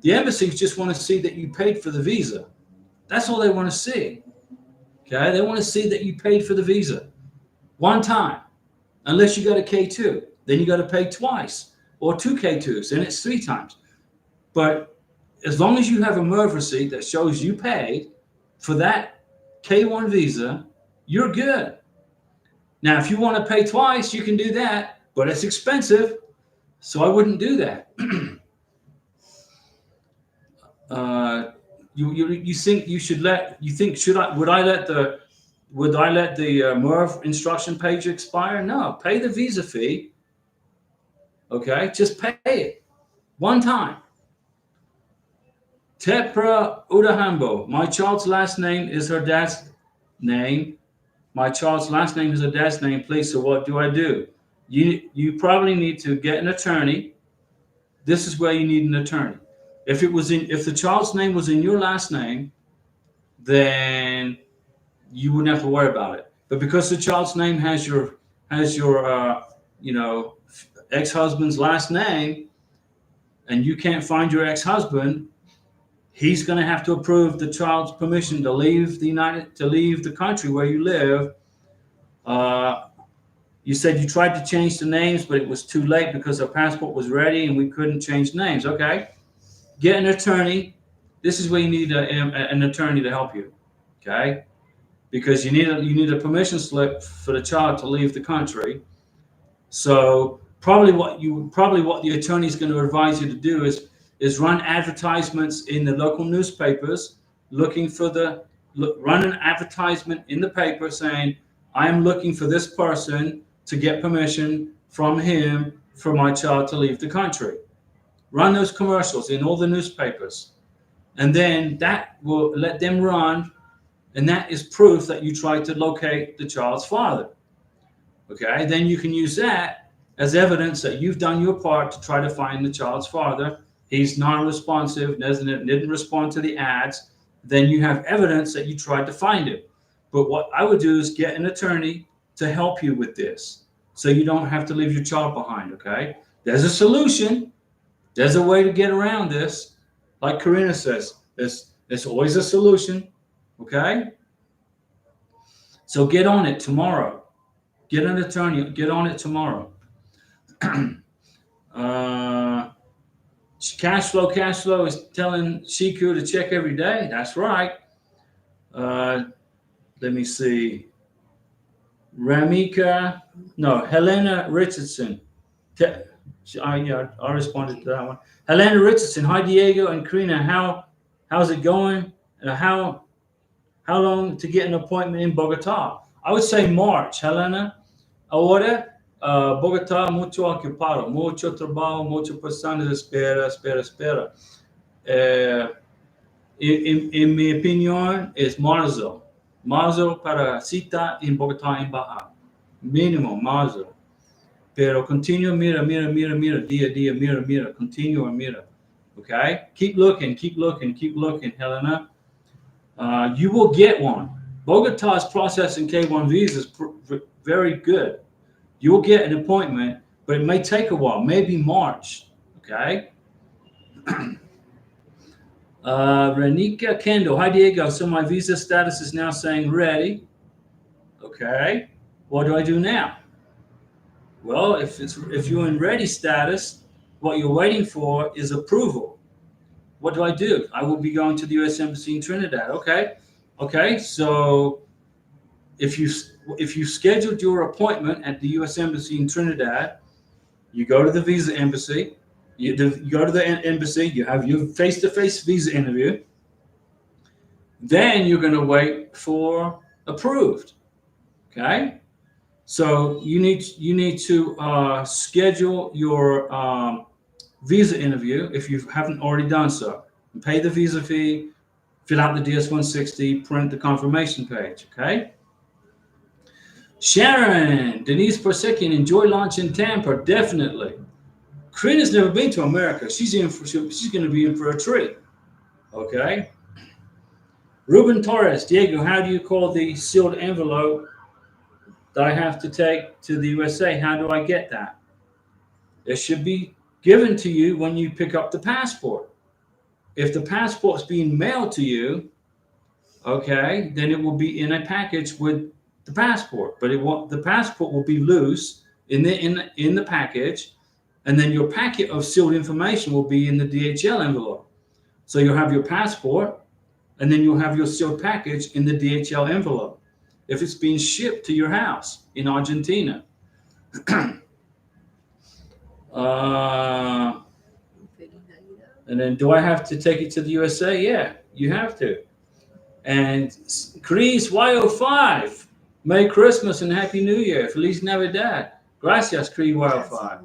The embassies just want to see that you paid for the visa. That's all they want to see. Okay, they want to see that you paid for the visa one time, unless you got a K2. Then you got to pay twice, or 2 K2s, and it's 3 times. But as long as you have a MERV receipt that shows you paid for that K1 visa, you're good. Now, if you want to pay twice, you can do that, but it's expensive, so I wouldn't do that. You think you should let? You think should I? Would I let the MERV instruction page expire? No, pay the visa fee. Okay, just pay it one time. Tepra Udahambo. My child's last name is her dad's name. My child's last name is her dad's name, please. So what do I do? You probably need to get an attorney. This is where you need an attorney. If the child's name was in your last name, then you wouldn't have to worry about it. But because the child's name has your ex-husband's last name, and you can't find your ex-husband, he's going to have to approve the child's permission to leave the country where you live. You said you tried to change the names, but it was too late because our passport was ready and we couldn't change names. Okay, get an attorney. This is where you need an attorney to help you. Okay, because you need a permission slip for the child to leave the country. So probably what the attorney is going to advise you to do is run advertisements in the local newspapers, run an advertisement in the paper saying, I am looking for this person to get permission from him for my child to leave the country. Run those commercials in all the newspapers. And then that will let them run, and that is proof that you tried to locate the child's father. Okay, then you can use that as evidence that you've done your part to try to find the child's father. He's non-responsive, didn't respond to the ads. Then you have evidence that you tried to find him. But what I would do is get an attorney to help you with this, so you don't have to leave your child behind. Okay, there's a solution. There's a way to get around this. Like Karina says, there's always a solution. Okay, so get on it tomorrow. Get an attorney. Get on it tomorrow. Cash flow is telling Shiku to check every day. That's right. Let me see. Helena Richardson. I responded to that one. Helena Richardson. Hi, Diego and Karina. How's it going? How long to get an appointment in Bogotá? I would say March, Helena. Ahora, Bogotá mucho ocupado, mucho trabajo, muchas personas espera. En mi opinión, es marzo para cita en Bogotá en Baja. Mínimo marzo. Pero continúa, mira, día, mira, continúa, mira. Okay? Keep looking, Helena. You will get one. Bogotá's processing K1 visas very good. You will get an appointment, but it may take a while, maybe March. Okay? Renika Kendall. Hi, Diego. So my visa status is now saying ready. Okay. What do I do now? Well, if you're in ready status, what you're waiting for is approval. What do I do? I will be going to the U.S. Embassy in Trinidad. Okay. So if you scheduled your appointment at the U.S. Embassy in Trinidad, you go to the visa embassy. You go to the embassy. You have your face-to-face visa interview. Then you're going to wait for approved. Okay. So you need to schedule your visa interview if you haven't already done so. And pay the visa fee, fill out the DS-160, print the confirmation page. Okay. Sharon, Denise Persekian, enjoy lunch in Tampa. Definitely. Karina's never been to America. She's going to be in for a treat. Okay. Ruben Torres, Diego, how do you call the sealed envelope that I have to take to the USA? How do I get that? It should be given to you when you pick up the passport. If the passport's being mailed to you, okay, then it will be in a package with the passport. But the passport will be loose in the package, and then your packet of sealed information will be in the DHL envelope. So you'll have your passport, and then you'll have your sealed package in the DHL envelope. If it's being shipped to your house in Argentina, uh, and then do I have to take it to the USA? Yeah, you have to. And Chris Y05, Merry Christmas and Happy New Year. Feliz Navidad. Gracias, Chris Y05.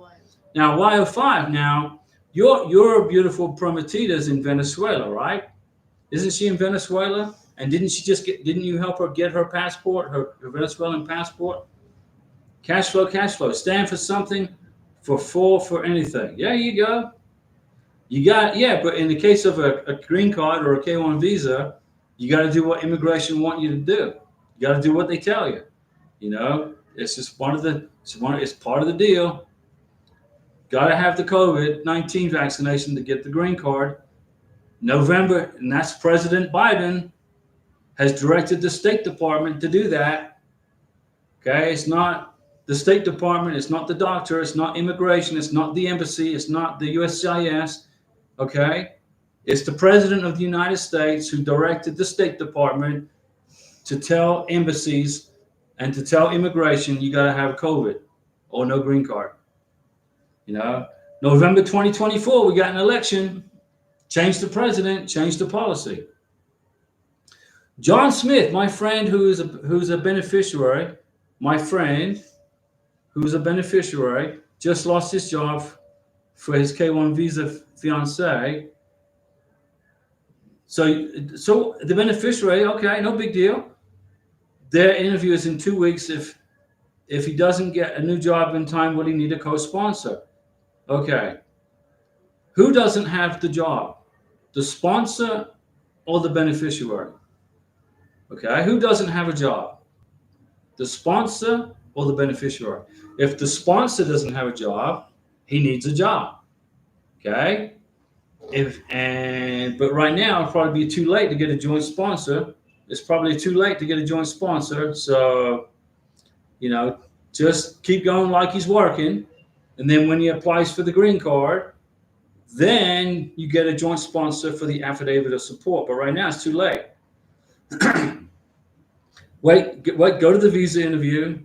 Now, Y05, now, your beautiful Prometita's in Venezuela, right? Isn't she in Venezuela? And didn't you help her get her passport, her Venezuelan passport? Cash flow. Stand for something, for anything. Yeah, you go. You got, yeah, but in the case of a green card or a K1 visa, you got to do what immigration want you to do. You got to do what they tell you. You know, it's just it's part of the deal. Got to have the COVID-19 vaccination to get the green card. November, and that's President Biden has directed the State Department to do that. Okay, it's not the State Department, it's not the doctor, it's not immigration, it's not the embassy, it's not the USCIS. Okay, it's the President of the United States who directed the State Department to tell embassies and to tell immigration you got to have COVID or no green card. You know, November 2024, we got an election. Change the president, change the policy. John Smith, my friend who's a beneficiary, just lost his job for his K1 visa fiance. So the beneficiary, okay, no big deal. Their interview is in 2 weeks. If he doesn't get a new job in time, will he need a co-sponsor? Okay. Who doesn't have the job? The sponsor or the beneficiary? Okay, who doesn't have a job? The sponsor or the beneficiary? If the sponsor doesn't have a job, he needs a job. Okay? But right now it'll probably be too late to get a joint sponsor. It's probably too late to get a joint sponsor. So, you know, just keep going like he's working. And then when he applies for the green card, then you get a joint sponsor for the affidavit of support. But right now it's too late. Go to the visa interview,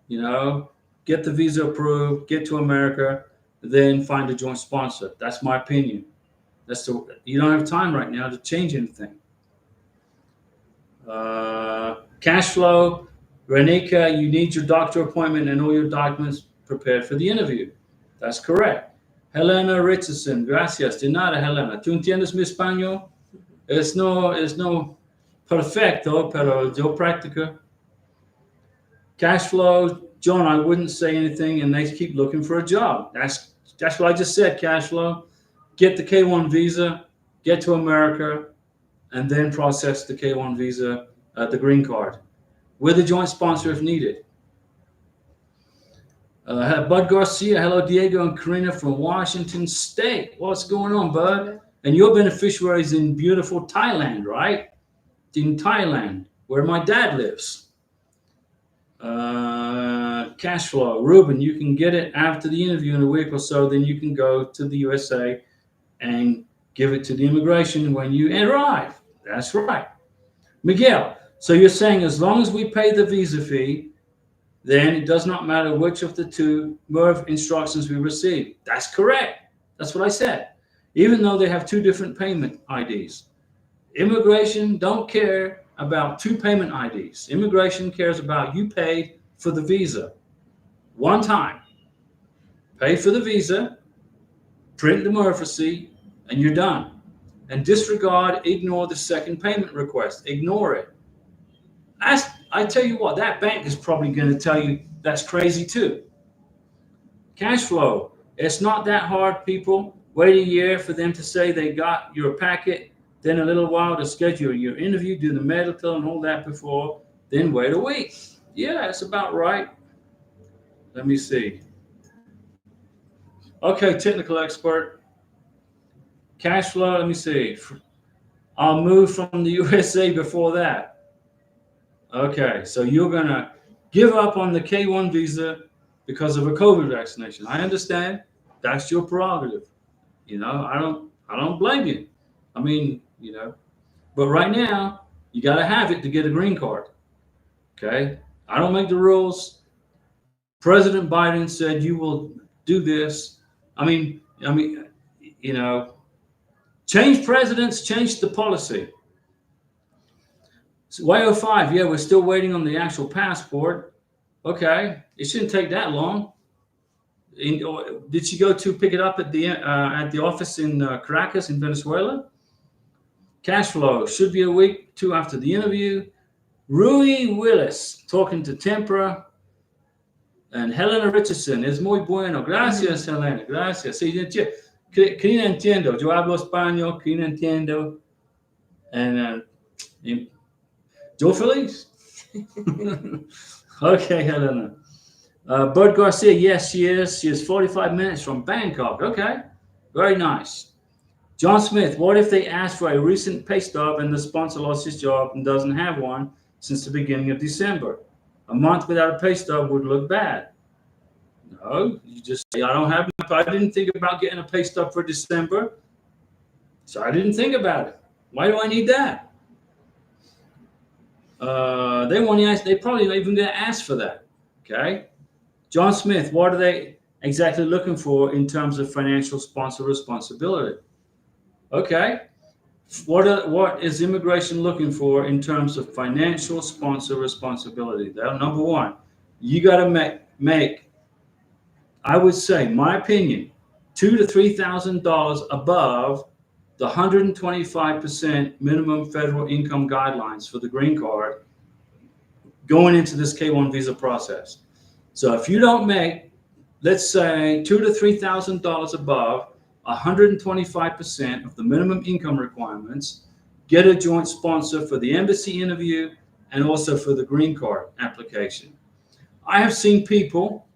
you know, get the visa approved, get to America, then find a joint sponsor. That's my opinion. You don't have time right now to change anything. Cash flow, Renika, you need your doctor appointment and all your documents prepared for the interview. That's correct. Helena Richardson, gracias. De nada, Helena. ¿Tú entiendes mi español? Es no perfecto, pero yo practico. Cash flow, John, I wouldn't say anything, and they keep looking for a job. That's what I just said, cash flow. Get the K1 visa, get to America, and then process the K1 visa, the green card, with a joint sponsor if needed. Bud Garcia, hello, Diego and Karina from Washington State. What's going on, Bud? And your beneficiary is in beautiful Thailand, right? In Thailand, where my dad lives. Cash flow, Ruben, you can get it after the interview in a week or so. Then you can go to the USA and give it to the immigration when you arrive. That's right. Miguel, so you're saying as long as we pay the visa fee, then it does not matter which of the two MERV instructions we receive. That's correct. That's what I said. Even though they have two different payment IDs. Immigration don't care about two payment IDs. Immigration cares about you paid for the visa. One time. Pay for the visa, print the MERV receipt, and you're done. And ignore the second payment request. Ignore it. I tell you what, that bank is probably going to tell you that's crazy too. Cash flow, it's not that hard, people. Wait a year for them to say they got your packet, then a little while to schedule your interview, do the medical and all that before, then wait a week. Yeah, that's about right. Let me see. Okay, technical expert. Cash flow, let me see. I'll move from the USA before that. Okay, so you're going to give up on the K1 visa because of a COVID vaccination. I understand. That's your prerogative. You know, I don't blame you. I mean, you know, But right now, you got to have it to get a green card. Okay, I don't make the rules. President Biden said you will do this. I mean, you know, change presidents, change the policy. So Y05, yeah, we're still waiting on the actual passport. Okay, it shouldn't take that long. Did she go to pick it up at the office in Caracas in Venezuela? Cash flow should be a week or two after the interview. Rui Willis talking to Tempera and Helena Richardson. Es muy bueno. Gracias, Helena. Gracias. Sí, que no entiendo. Yo hablo español, que no entiendo. And yo feliz. Okay, Helena. Bud Garcia, yes, she is. She is 45 minutes from Bangkok. Okay, very nice. John Smith, what if they ask for a recent pay stub and the sponsor lost his job and doesn't have one since the beginning of December? A month without a pay stub would look bad. No, you just say, I don't have enough. I didn't think about getting a pay stub for December, so I didn't think about it. Why do I need that? They probably not even going to ask for that. Okay. John Smith, what are they exactly looking for in terms of financial sponsor responsibility? Okay. What is immigration looking for in terms of financial sponsor responsibility? That, number one, you got to make, I would say, my opinion, $2,000 to $3,000 above the 125% minimum federal income guidelines for the green card going into this K-1 visa process. So if you don't make, let's say, $2,000 to $3,000 above 125% of the minimum income requirements, get a joint sponsor for the embassy interview and also for the green card application. I have seen people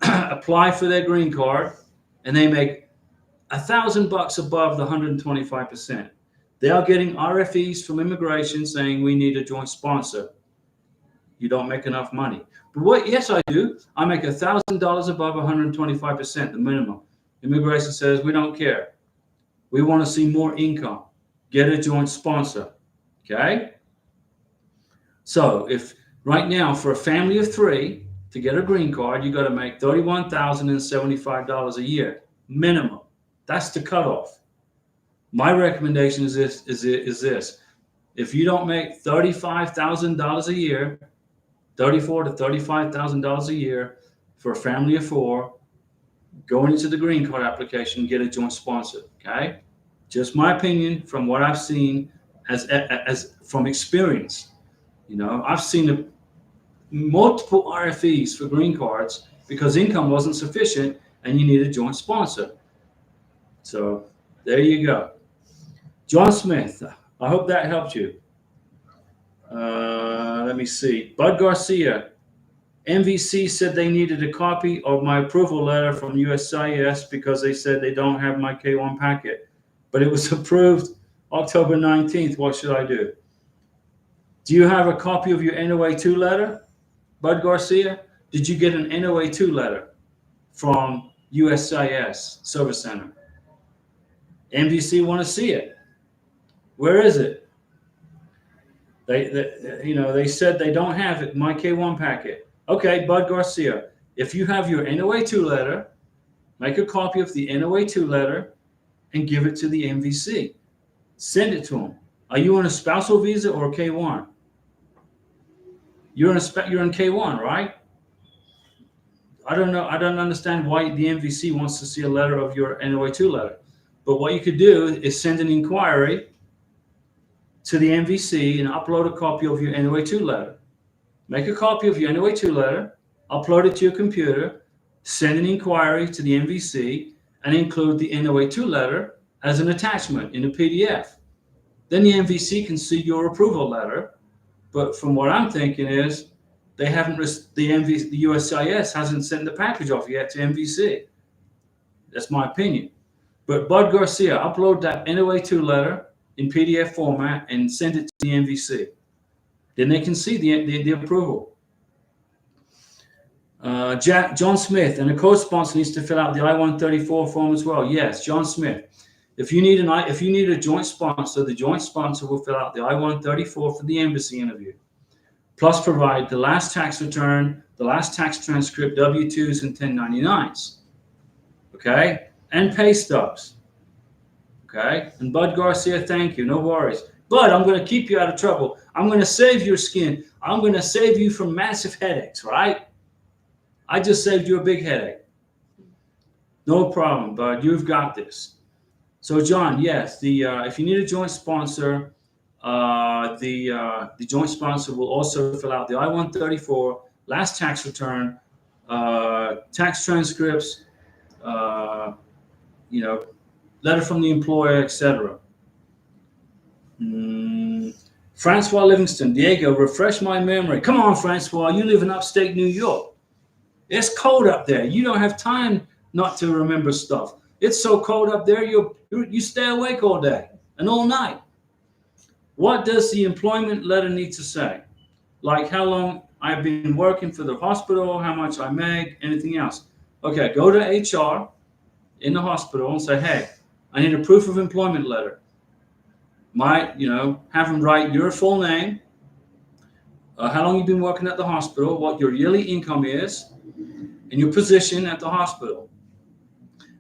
apply for their green card and they make $1,000 above the 125%. They are getting RFEs from immigration saying we need a joint sponsor. You don't make enough money. But yes, I do. I make $1,000 above 125%, the minimum. Immigration says we don't care. We want to see more income. Get a joint sponsor. Okay? So if right now for a family of three to get a green card, you got to make $31,075 a year minimum. That's the cutoff. My recommendation is this. If you don't make $35,000 a year, $34,000 to $35,000 a year for a family of four, going into the green card application, get a joint sponsor. Okay, just my opinion from what I've seen as from experience. You know, I've seen multiple RFEs for green cards because income wasn't sufficient and you need a joint sponsor. So there you go. John Smith, I hope that helped you. Let me see. Bud Garcia, MVC said they needed a copy of my approval letter from USCIS because they said they don't have my K-1 packet, but it was approved October 19th. What should I do? Do you have a copy of your NOA-2 letter, Bud Garcia? Did you get an NOA-2 letter from USCIS Service Center? MVC want to see it. Where is it? They said they don't have it, my K-1 packet. Okay, Bud Garcia, if you have your NOA-2 letter, make a copy of the NOA-2 letter and give it to the MVC. Send it to them. Are you on a spousal visa or a K-1? You're in K-1, right? I don't know. I don't understand why the MVC wants to see a letter of your NOA-2 letter. But what you could do is send an inquiry to the MVC and upload a copy of your NOA-2 letter. Make a copy of your NOA-2 letter, upload it to your computer, send an inquiry to the MVC, and include the NOA-2 letter as an attachment in a PDF. Then the MVC can see your approval letter. But from what I'm thinking is they haven't, the USCIS hasn't sent the package off yet to MVC. That's my opinion. But Bud Garcia, upload that NOA-2 letter in PDF format and send it to the MVC. Then they can see the approval. John Smith, and the co-sponsor needs to fill out the I-134 form as well. Yes, John Smith. If you need a joint sponsor, the joint sponsor will fill out the I-134 for the embassy interview, plus provide the last tax return, the last tax transcript, W-2s and 1099s, okay, and pay stubs, okay. And Bud Garcia, thank you, no worries. But I'm going to keep you out of trouble. I'm going to save your skin. I'm going to save you from massive headaches, right? I just saved you a big headache. No problem, Bud. You've got this. So, John, yes, if you need a joint sponsor, the joint sponsor will also fill out the I-134, last tax return, tax transcripts, letter from the employer, etc. Francois Livingston, Diego, refresh my memory. Come on, Francois, you live in upstate New York. It's cold up there. You don't have time not to remember stuff. It's so cold up there, you stay awake all day and all night. What does the employment letter need to say? Like how long I've been working for the hospital, how much I make, anything else. Okay, go to HR in the hospital and say, hey, I need a proof of employment letter. Have them write your full name, how long you've been working at the hospital, what your yearly income is, and your position at the hospital.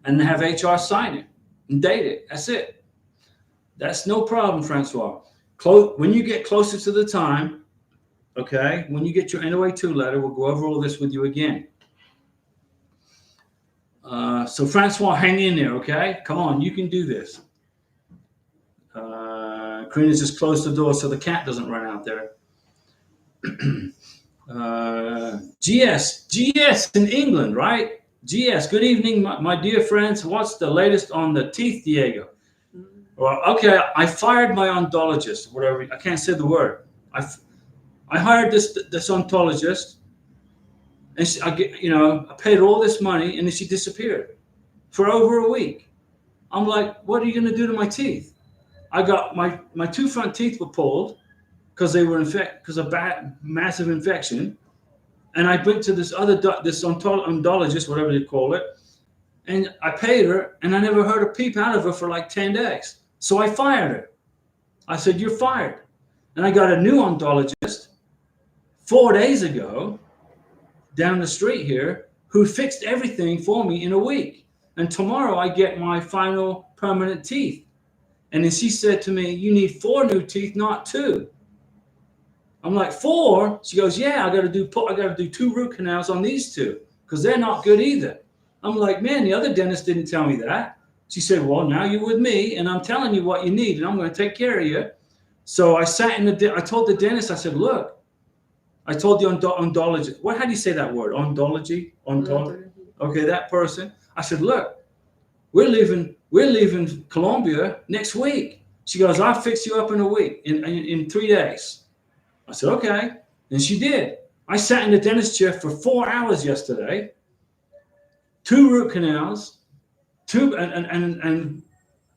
And have HR sign it and date it. That's it. That's no problem, Francois. When you get closer to the time, okay, when you get your NOA2 letter, we'll go over all this with you again. So Francois, hang in there, okay? Come on, you can do this. Karina's just closed the door so the cat doesn't run out there. GS in England, right? GS, good evening, my dear friends. What's the latest on the teeth, Diego? Well, okay, I fired my odontologist, whatever. I can't say the word. I hired this odontologist, and I paid her all this money, and then she disappeared for over a week. I'm like, what are you going to do to my teeth? I got my two front teeth were pulled because they were infected because of massive infection. And I went to this odontologist, whatever they call it, and I paid her, and I never heard a peep out of her for like 10 days. So I fired her. I said, you're fired. And I got a new odontologist 4 days ago down the street here who fixed everything for me in a week. And tomorrow I get my final permanent teeth. And then she said to me, you need 4 new teeth, not 2. I'm like, 4? She goes, yeah, I got to do 2 root canals on these 2 because they're not good either. I'm like, man, the other dentist didn't tell me that. She said, well, now you're with me, and I'm telling you what you need, and I'm going to take care of you. So I sat I told the dentist, I said, look, I told the odontologist, how do you say that word? Ontology? Okay, that person. I said, look, we're leaving Colombia next week. She goes, I'll fix you up in a week, in 3 days. I said, okay. And she did. I sat in the dentist chair for 4 hours yesterday, 2 root canals, 2 and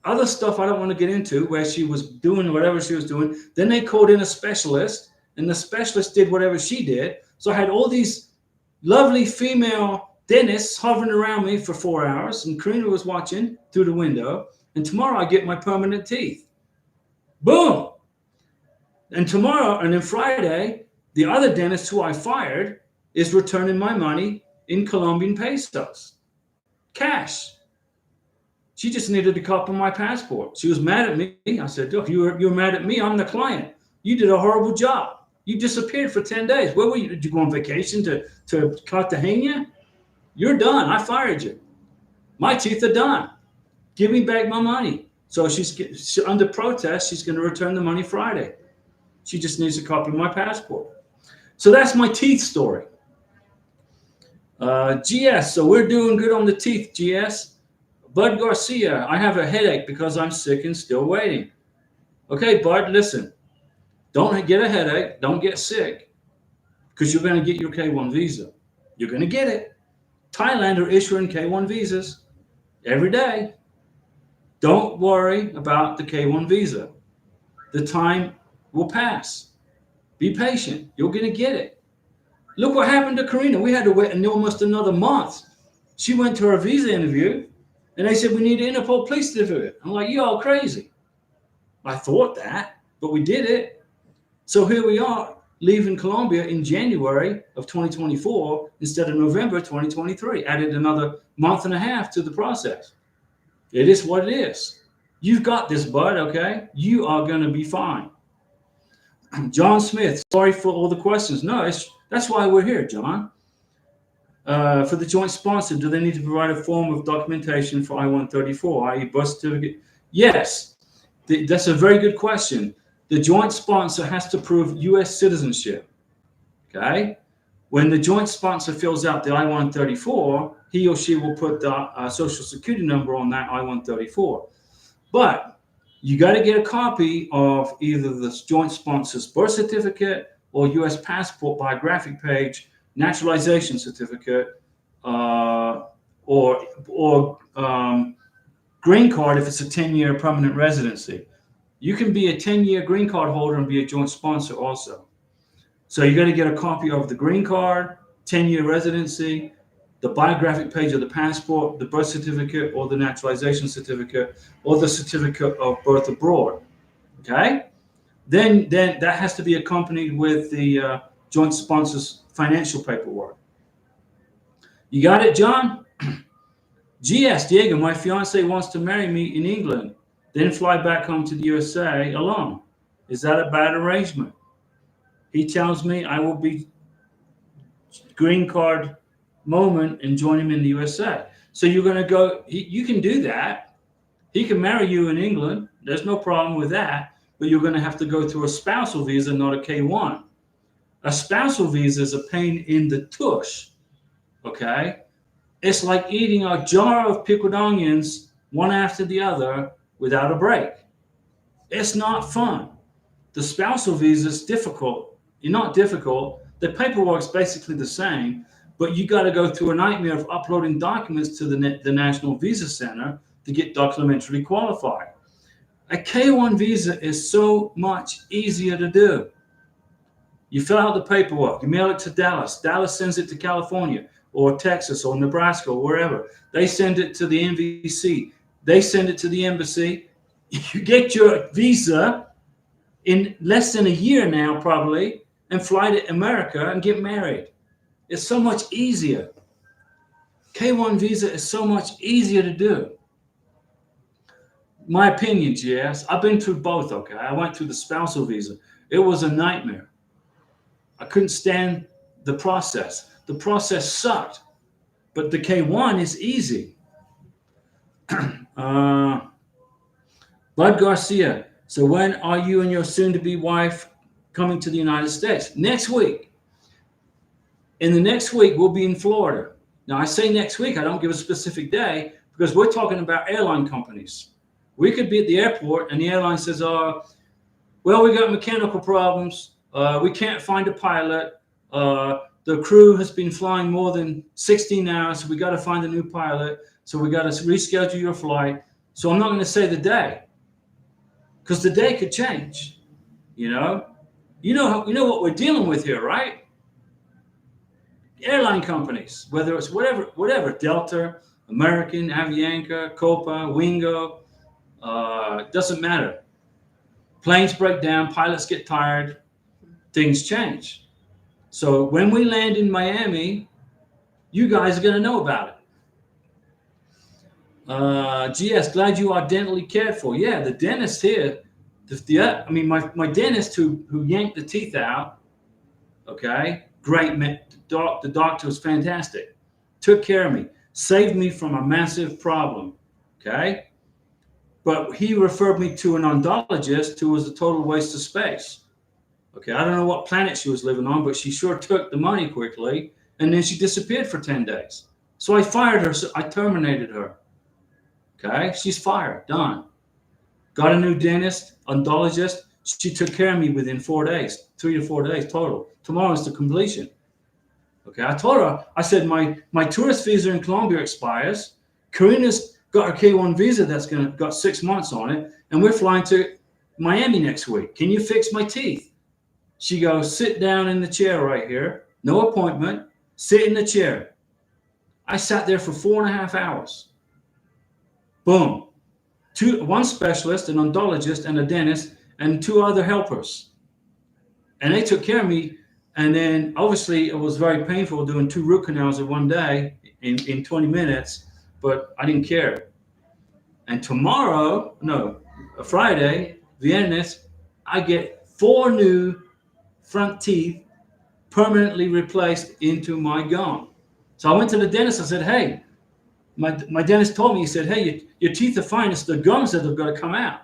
other stuff I don't want to get into where she was doing whatever she was doing. Then they called in a specialist, and the specialist did whatever she did. So I had all these lovely female dentists hovering around me for 4 hours, and Karina was watching through the window. And tomorrow I get my permanent teeth. Boom. And tomorrow, and then Friday, the other dentist who I fired is returning my money in Colombian pesos, cash. She just needed a copy of my passport. She was mad at me. I said, look, you're mad at me. I'm the client. You did a horrible job. You disappeared for 10 days. Where were you? Did you go on vacation to Cartagena? You're done. I fired you. My teeth are done. Give me back my money. So she's under protest. She's going to return the money Friday. She just needs a copy of my passport. So that's my teeth story. GS, so we're doing good on the teeth, GS. Bud Garcia, I have a headache because I'm sick and still waiting. Okay, Bud, listen. Don't get a headache. Don't get sick because you're going to get your K1 visa. You're going to get it. Thailand are issuing K1 visas every day. Don't worry about the K1 visa. The time will pass. Be patient. You're going to get it. Look what happened to Karina. We had to wait almost another month. She went to her visa interview, And they said, we need an Interpol police certificate. I'm like, you all crazy. I thought that, but we did it. So here we are, leaving Colombia in January of 2024 instead of November 2023. Added another month and a half to the process. It is what it is. You've got this, bud, okay? You are going to be fine. John Smith, sorry for all the questions. No, that's why we're here, John. For the joint sponsor, do they need to provide a form of documentation for I-134, i.e. birth certificate? Yes, that's a very good question. The joint sponsor has to prove U.S. citizenship, okay? When the joint sponsor fills out the I-134, he or she will put the social security number on that I-134. But you got to get a copy of either the joint sponsor's birth certificate or U.S. passport biographic page, naturalization certificate, or green card if it's a 10-year permanent residency. You can be a 10-year green card holder and be a joint sponsor also. So you got to get a copy of the green card, 10-year residency, the biographic page of the passport, the birth certificate, or the naturalization certificate, or the certificate of birth abroad. Okay? Then that has to be accompanied with the joint sponsor's financial paperwork. You got it, John? GS, Diego, my fiance wants to marry me in England, then fly back home to the USA alone. Is that a bad arrangement? He tells me I will be green card moment and join him in the USA. So you're going to go, you can do that. He can marry you in England. There's no problem with that. But you're going to have to go through a spousal visa, not a K1. A spousal visa is a pain in the tush. Okay? It's like eating a jar of pickled onions, one after the other, without a break. It's not fun. The spousal visa is difficult. You're not difficult. The paperwork's basically the same, but you got to go through a nightmare of uploading documents to the National Visa Center to get documentally qualified. A K1 visa is so much easier to do. You fill out the paperwork, you mail it to Dallas. Dallas sends it to California or Texas or Nebraska or wherever. They send it to the NVC. They send it to the embassy. You get your visa in less than a year now, probably, and fly to America and get married. It's so much easier. K1 visa is so much easier to do. My opinion, yes. I've been through both, okay? I went through the spousal visa. It was a nightmare. I couldn't stand the process. The process sucked. But the K1 is easy. Bud Garcia. So when are you and your soon-to-be wife coming to the United States? Next week. In the next week, we'll be in Florida. Now, I say next week. I don't give a specific day because we're talking about airline companies. We could be at the airport and the airline says, well, we got mechanical problems. We can't find a pilot. The crew has been flying more than 16 hours. So we got to find a new pilot. So we got to reschedule your flight. So I'm not going to say the day because the day could change. You know what we're dealing with here, right? Airline companies, whether it's whatever, Delta, American, Avianca, Copa, Wingo, doesn't matter. Planes break down, pilots get tired, things change. So when we land in Miami, you guys are going to know about it. GS, glad you are dentally cared for. Yeah, the dentist here, my dentist who yanked the teeth out, okay, great, the doctor was fantastic. Took care of me, saved me from a massive problem, okay? But he referred me to an odontologist who was a total waste of space. Okay, I don't know what planet she was living on, but she sure took the money quickly, and then she disappeared for 10 days. So I fired her, so I terminated her. Okay, she's fired, done. Got a new dentist, odontologist. She took care of me within 4 days, 3 to 4 days total. Tomorrow's the completion. Okay, I told her, I said, my tourist visa in Colombia expires. Karina's got her K1 visa that's got 6 months on it, and we're flying to Miami next week. Can you fix my teeth? She goes, sit down in the chair right here. No appointment. Sit in the chair. I sat there for 4.5 hours. Boom. One specialist, an odontologist, and a dentist, and 2 other helpers. And they took care of me. And then obviously it was very painful doing 2 root canals in one day in 20 minutes, but I didn't care. And Friday, Viernes, I get 4 new front teeth permanently replaced into my gum. So I went to the dentist. I said, hey, my dentist told me, he said, hey, your teeth are fine. It's the gums that have got to come out.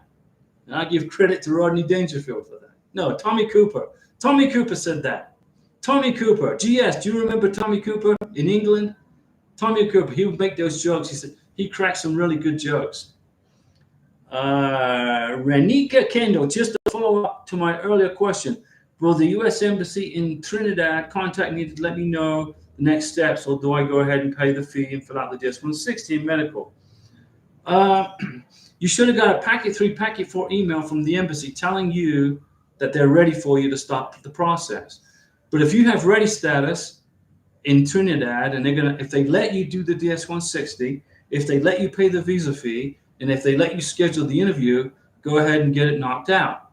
And I give credit to Rodney Dangerfield for that. No, Tommy Cooper. Tommy Cooper said that. Tommy Cooper. GS, do you remember Tommy Cooper in England? Tommy Cooper, he would make those jokes. He said he cracked some really good jokes. Renika Kendall, just to follow up to my earlier question, will the U.S. Embassy in Trinidad contact me to let me know the next steps, or do I go ahead and pay the fee and fill out the DS-160 in medical? You should have got a packet 3, packet 4 email from the embassy telling you that they're ready for you to start the process. But if you have ready status in Trinidad, and if they let you do the DS-160, if they let you pay the visa fee, and if they let you schedule the interview, go ahead and get it knocked out.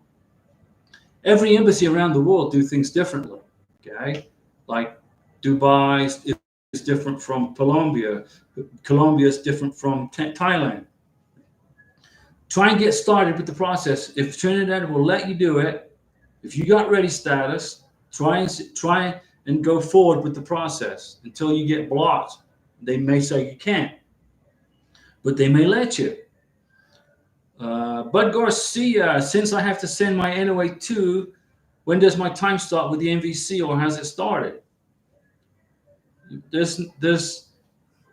Every embassy around the world do things differently. Okay, like Dubai is different from Colombia. Colombia is different from Thailand. Try and get started with the process. If Trinidad will let you do it, if you got ready status, try and go forward with the process until you get blocked. They may say you can't, but they may let you. Bud Garcia, since I have to send my NOA2, when does my time start with the MVC, or has it started?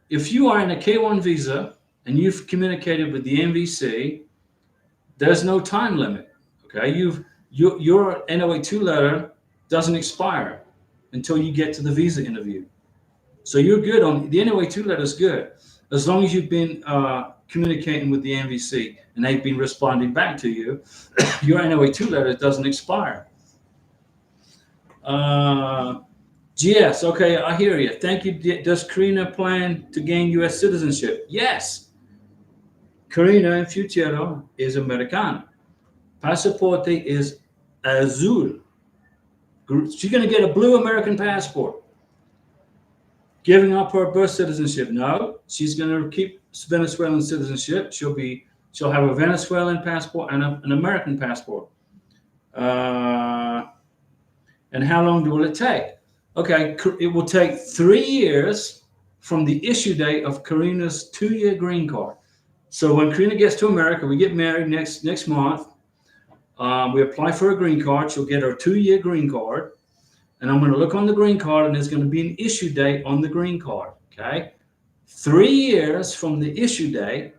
If you are in a K1 visa and you've communicated with the MVC, there's no time limit. Okay, your NOA2 letter doesn't expire until you get to the visa interview. So you're good on the NOA2 letter is good as long as you've been communicating with the MVC and they've been responding back to you. Your NOA2 letter doesn't expire. GS, okay, I hear you. Thank you. Does Karina plan to gain U.S. citizenship? Yes. Karina in futuro is Americana. Pasaporte is azul. She's going to get a blue American passport. Giving up her birth citizenship? No, she's going to keep Venezuelan citizenship. She'll have a Venezuelan passport and an American passport. And how long will it take? Okay, it will take 3 years from the issue date of Karina's 2-year green card. So when Karina gets to America, we get married next month. We apply for a green card. She'll get her 2-year green card. And I'm going to look on the green card, and there's going to be an issue date on the green card. Okay, 3 years from the issue date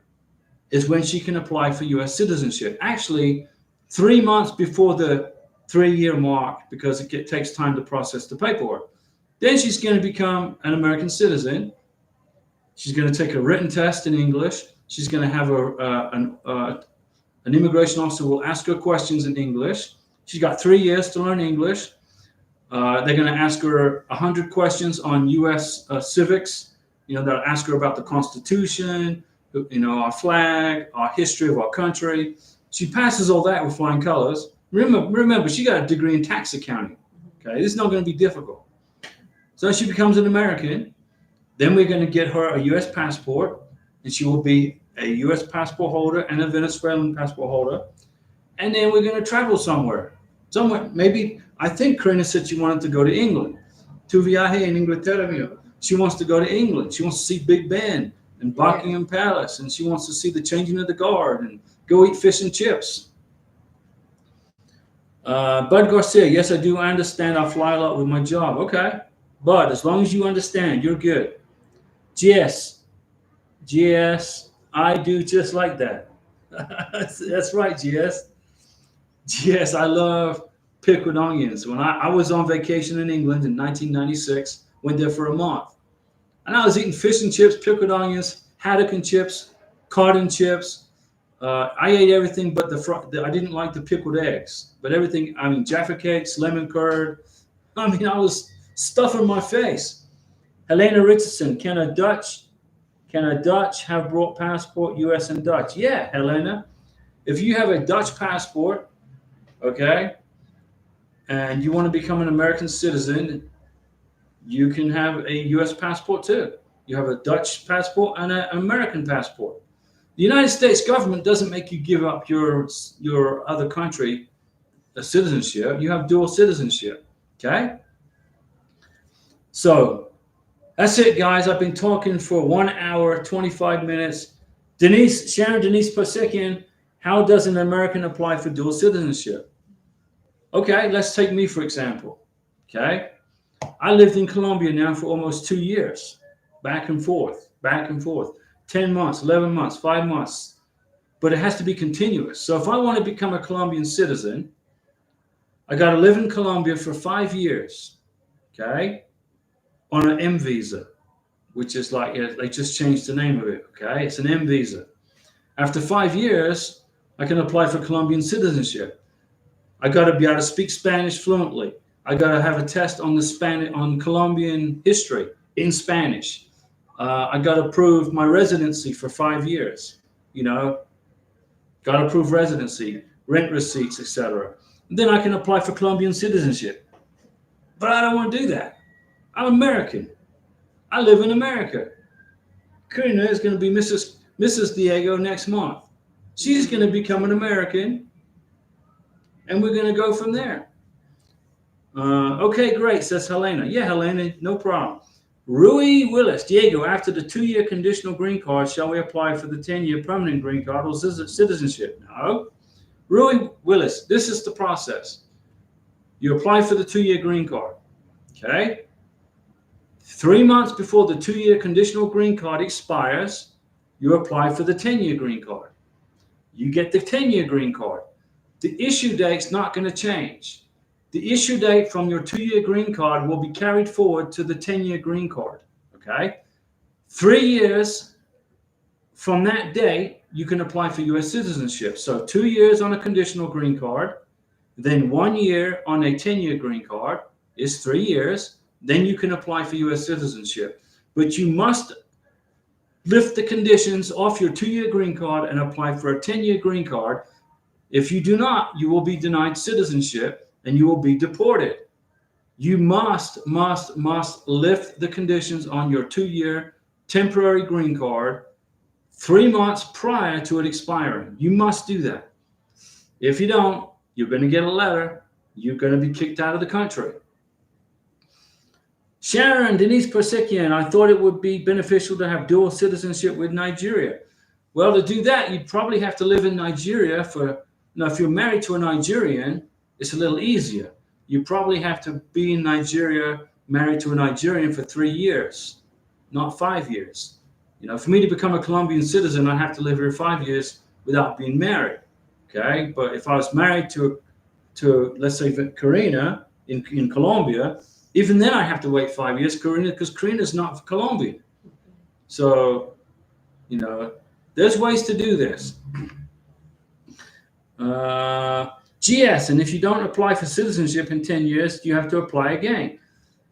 is when she can apply for U.S. citizenship. Actually, 3 months before the 3-year mark, because it takes time to process the paperwork. Then she's going to become an American citizen. She's going to take a written test in English. She's going to have an immigration officer will ask her questions in English. She's got 3 years to learn English. They're going to ask her 100 questions on U.S. civics. They'll ask her about the Constitution, our flag, our history of our country. She passes all that with flying colors. Remember, she got a degree in tax accounting. Okay, this is not going to be difficult. So she becomes an American. Then we're going to get her a U.S. passport, and she will be a U.S. passport holder and a Venezuelan passport holder. And then we're going to travel somewhere. Maybe, I think Karina said she wanted to go to England. Tu viaje en Inglaterra. She wants to go to England. She wants to see Big Ben and Buckingham Palace, and she wants to see the changing of the guard and go eat fish and chips. Bud Garcia, yes, I do. I understand. I fly a lot with my job. Okay. Bud, as long as you understand, you're good. GS, I do just like that. That's right, GS. GS, I love pickled onions. When I was on vacation in England in 1996, went there for a month. And I was eating fish and chips, pickled onions, haddock and chips, cod chips. I ate everything but I didn't like the pickled eggs. But everything, Jaffa cakes, lemon curd. I was stuffing my face. Helena Richardson, can a Dutch Can a Dutch have brought passport, US and Dutch? Yeah, Helena. If you have a Dutch passport, okay, and you want to become an American citizen, you can have a US passport too. You have a Dutch passport and an American passport. The United States government doesn't make you give up your other country a citizenship. You have dual citizenship. Okay? So that's it, guys. I've been talking for 1 hour, 25 minutes. Sharon Denise Pasekian, how does an American apply for dual citizenship? Okay, let's take me for example. Okay? I lived in Colombia now for almost 2 years, back and forth, 10 months, 11 months, 5 months. But it has to be continuous. So if I want to become a Colombian citizen, I got to live in Colombia for 5 years, okay, on an M visa, which is like, they just changed the name of it, okay? It's an M visa. After 5 years, I can apply for Colombian citizenship. I got to be able to speak Spanish fluently. I got to have a test on on Colombian history in Spanish. I got to prove my residency for 5 years, got to prove residency, rent receipts, etc. Then I can apply for Colombian citizenship. But I don't want to do that. I'm American. I live in America. Karina is going to be Mrs. Diego next month. She's going to become an American, and we're going to go from there. Okay, great, says Helena. Yeah, Helena, no problem. Rui Willis, Diego, after the 2-year conditional green card, shall we apply for the 10-year permanent green card or citizenship? No. Rui Willis, this is the process. You apply for the 2-year green card, okay? 3 months before the 2-year conditional green card expires, you apply for the 10-year green card. You get the 10-year green card. The issue date's not going to change. The issue date from your 2-year green card will be carried forward to the 10-year green card, okay? 3 years from that date, you can apply for U.S. citizenship. So 2 years on a conditional green card, then 1 year on a 10-year green card is 3 years. Then you can apply for U.S. citizenship. But you must lift the conditions off your 2-year green card and apply for a 10-year green card. If you do not, you will be denied citizenship and you will be deported. You must lift the conditions on your 2-year temporary green card 3 months prior to it expiring. You must do that. If you don't, you're going to get a letter. You're going to be kicked out of the country. Sharon Denise Persikian, I thought it would be beneficial to have dual citizenship with Nigeria. Well, to do that, you'd probably have to live in Nigeria if you're married to a Nigerian, it's a little easier. You probably have to be in Nigeria, married to a Nigerian for 3 years, not 5 years. For me to become a Colombian citizen, I have to live here 5 years without being married. Okay, but if I was married to let's say Karina in Colombia, even then I have to wait 5 years, because Karina's not Colombian. So, there's ways to do this. GS, and if you don't apply for citizenship in 10 years, you have to apply again.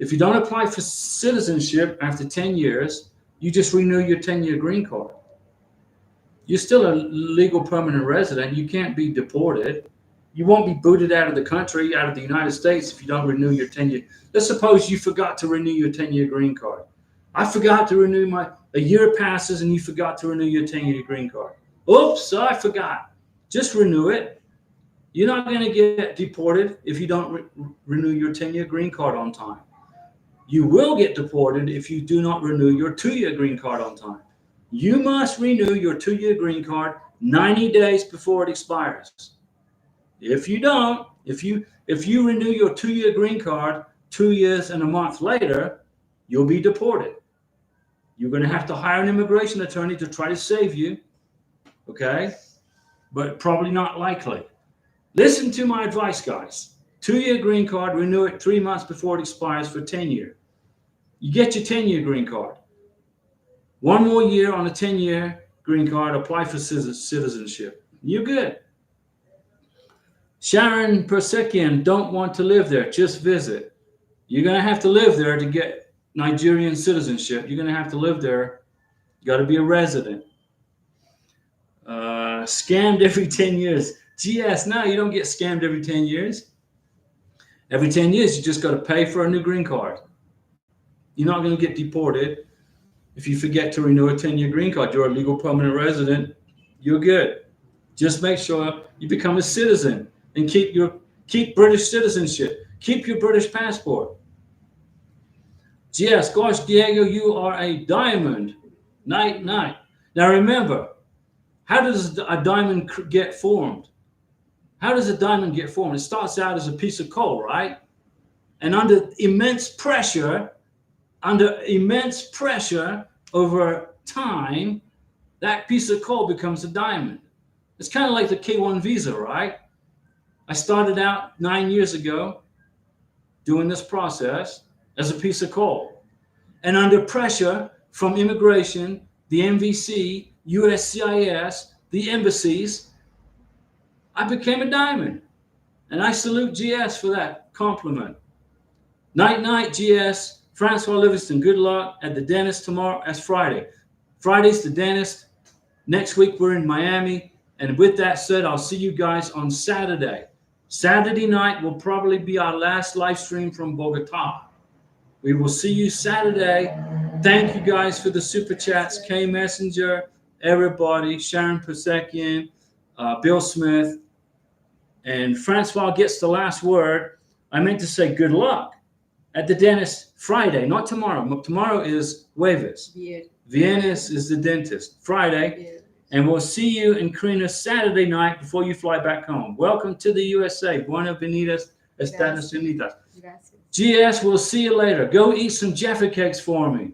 If you don't apply for citizenship after 10 years, you just renew your 10-year green card. You're still a legal permanent resident. You can't be deported. You won't be booted out of the country, out of the United States, if you don't renew your 10-year. Let's suppose you forgot to renew your 10-year green card. I forgot to renew a year passes and you forgot to renew your 10-year green card. Oops, I forgot. Just renew it. You're not going to get deported if you don't renew your 10-year green card on time. You will get deported if you do not renew your 2-year green card on time. You must renew your 2-year green card 90 days before it expires. If you don't, if you renew your 2-year green card 2 years and a month later, you'll be deported. You're going to have to hire an immigration attorney to try to save you, okay? But probably not likely. Listen to my advice, guys. 2-year green card, renew it 3 months before it expires for 10-year. You get your 10-year green card. 1 more year on a 10-year green card, apply for citizenship. You're good. Sharon Persikian, don't want to live there, just visit. You're going to have to live there to get Nigerian citizenship. You're going to have to live there, Got to be a resident. Scammed every 10 years. GS, no, you don't get scammed every 10 years. Every 10 years, you just got to pay for a new green card. You're not going to get deported if you forget to renew a 10-year green card. You're a legal permanent resident. You're good. Just make sure you become a citizen and keep British citizenship. Keep your British passport. GS, gosh, Diego, you are a diamond. Night. Now remember, how does a diamond get formed? How does a diamond get formed? It starts out as a piece of coal, right? And under immense pressure over time, that piece of coal becomes a diamond. It's kind of like the K1 visa, right? I started out 9 years ago doing this process as a piece of coal. And under pressure from immigration, the MVC, USCIS, the embassies, I became a diamond. And I salute GS for that compliment. Night, GS. Francois Livingston, good luck at the dentist tomorrow. That's Friday. Friday's the dentist. Next week, we're in Miami. And with that said, I'll see you guys on Saturday. Saturday night will probably be our last live stream from Bogotá. We will see you Saturday. Thank you guys for the super chats. K Messenger, everybody, Sharon Persekian, Bill Smith, and Francois gets the last word. I meant to say good luck at the dentist Friday, not tomorrow. Tomorrow is Jueves. Viernes is the dentist. Friday. And we'll see you in Carina Saturday night before you fly back home. Welcome to the USA. Buenas Estados Unidos. GS, we'll see you later. Go eat some Jaffa cakes for me.